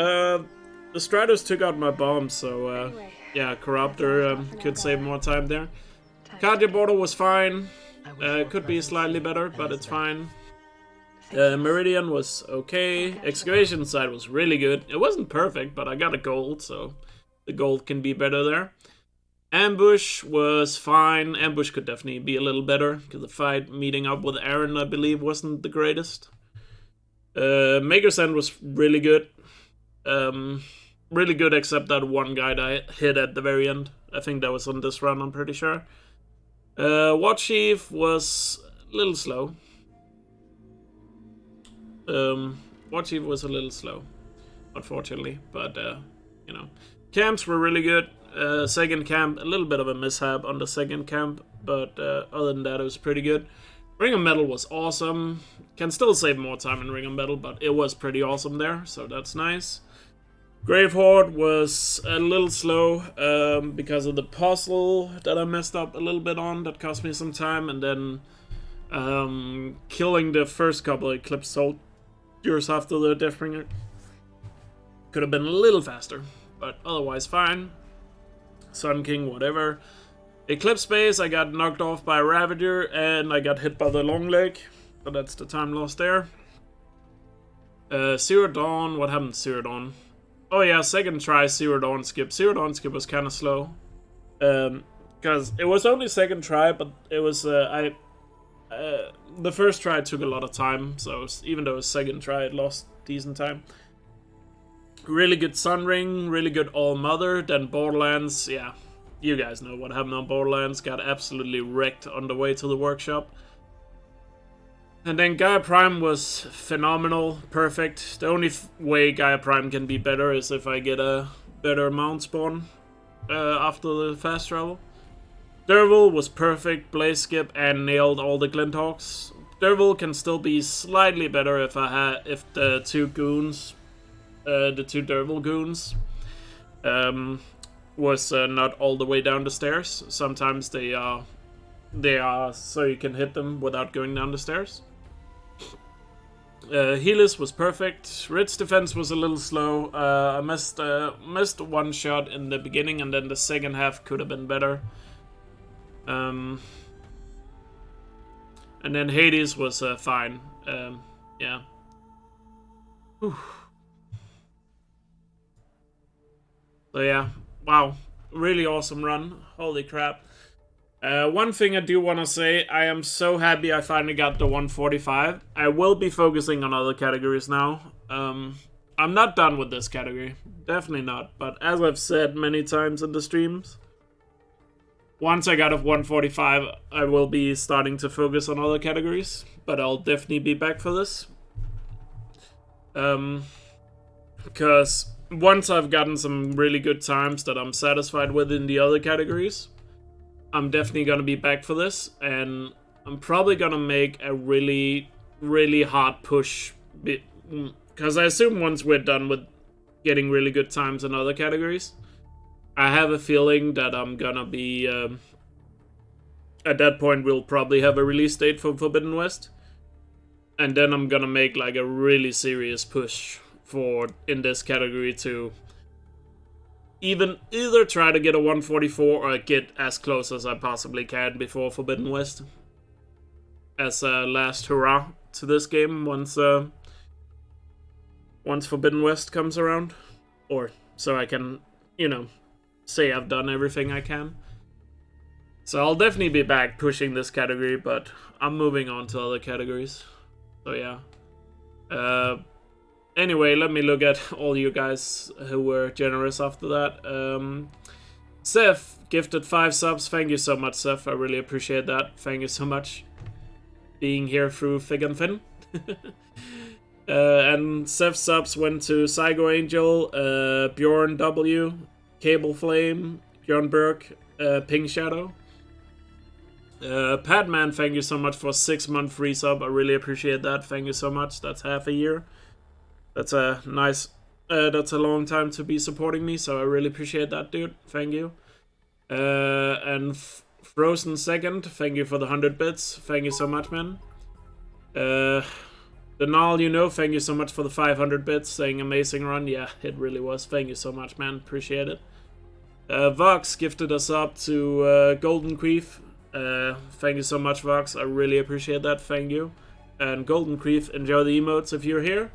the Stratos took out my bomb, so yeah, Corruptor could save more time there. Cardia border was fine. Could be slightly better, but it's fine. Meridian was okay. Excavation side was really good. It wasn't perfect, but I got a gold, so the gold can be better there. Ambush was fine. Ambush could definitely be a little better, because the fight meeting up with Aaron, I believe, wasn't the greatest. Maker's End was really good. Really good, except that one guy that I hit at the very end. I think that was on this run, I'm pretty sure. Watch Chief was a little slow. Watch Chief was a little slow, unfortunately, but you know. Camps were really good. Second camp, a little bit of a mishap on the second camp, but other than that, it was pretty good. Ring of Metal was awesome. Can still save more time in Ring of Metal, but it was pretty awesome there, so that's nice. Grave Horde was a little slow because of the puzzle that I messed up a little bit on. That cost me some time, and then killing the first couple of Eclipse soldiers after the Deathbringer could have been a little faster, but otherwise fine. Sun King, whatever. Eclipse Base, I got knocked off by a Ravager, and I got hit by the Long Leg, so that's the time lost there. Zero Dawn, what happened to Zero Dawn? Oh yeah, second try Zero Dawn skip. Zero Dawn skip was kind of slow. Because it was only second try, but it was, the first try took a lot of time, so even though it was second try, it lost decent time. Really good Sun Ring, really good All Mother, then Borderlands, yeah. You guys know what happened on Borderlands, got absolutely wrecked on the way to the workshop. And then Gaia Prime was phenomenal, perfect. The only way Gaia Prime can be better is if I get a better mount spawn after the fast travel. Derval was perfect, Blaze Skip, and nailed all the Glinthawks. Derval can still be slightly better if the two goons, the two Derval goons, was not all the way down the stairs. Sometimes they are so you can hit them without going down the stairs. Helis was perfect. Ridge defense was a little slow. I missed one shot in the beginning, and then the second half could have been better. And then Hades was fine. Yeah. Whew. So yeah, wow, really awesome run. Holy crap. One thing I do want to say, I am so happy I finally got the 145. I will be focusing on other categories now. I'm not done with this category. Definitely not. But as I've said many times in the streams, once I got a 145, I will be starting to focus on other categories. But I'll definitely be back for this. Because once I've gotten some really good times that I'm satisfied with in the other categories, I'm definitely gonna be back for this, and I'm probably gonna make a really, really hard push, because I assume once we're done with getting really good times in other categories, I have a feeling that I'm gonna be, at that point we'll probably have a release date for Forbidden West, and then I'm gonna make like a really serious push in this category to either try to get a 144 or get as close as I possibly can before Forbidden West, as a last hurrah to this game once Forbidden West comes around, or so I can, you know, say I've done everything I can. So I'll definitely be back pushing this category, but I'm moving on to other categories. So yeah. Anyway, let me look at all you guys who were generous after that. Seth gifted 5 subs. Thank you so much, Seth. I really appreciate that. Thank you so much. Being here through thick and thin. And Seth's subs went to Psycho Angel, Bjorn W, Cable Flame, Bjorn Burke, Pink Shadow. Padman, thank you so much for 6-month free sub. I really appreciate that. Thank you so much. That's half a year. That's a nice... that's a long time to be supporting me, so I really appreciate that, dude. Thank you. And Frozen Second, thank you for the 100 bits. Thank you so much, man. Denal, you know, thank you so much for the 500 bits, saying amazing run. Yeah, it really was. Thank you so much, man. Appreciate it. Vox gifted us up to Golden Queef. Thank you so much, Vox. I really appreciate that. Thank you. And Golden Queef, enjoy the emotes if you're here.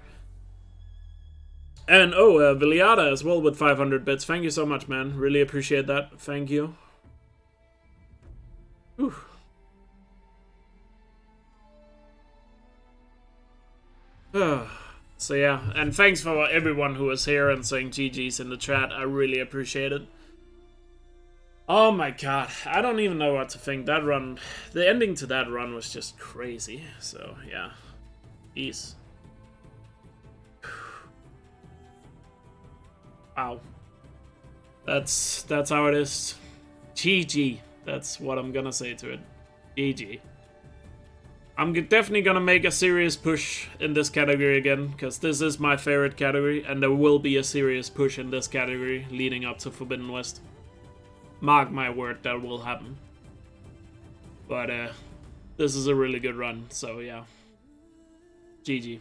And Viliata as well with 500 bits. Thank you so much, man. Really appreciate that. Thank you. Whew. So yeah, and thanks for everyone who was here and saying GG's in the chat. I really appreciate it. Oh my god, I don't even know what to think. That run, the ending to that run was just crazy. So yeah, peace. Wow. That's how it is. GG. That's what I'm gonna say to it. GG. I'm definitely gonna make a serious push in this category again, because this is my favorite category, and there will be a serious push in this category leading up to Forbidden West. Mark my word, that will happen. But this is a really good run, so yeah. GG.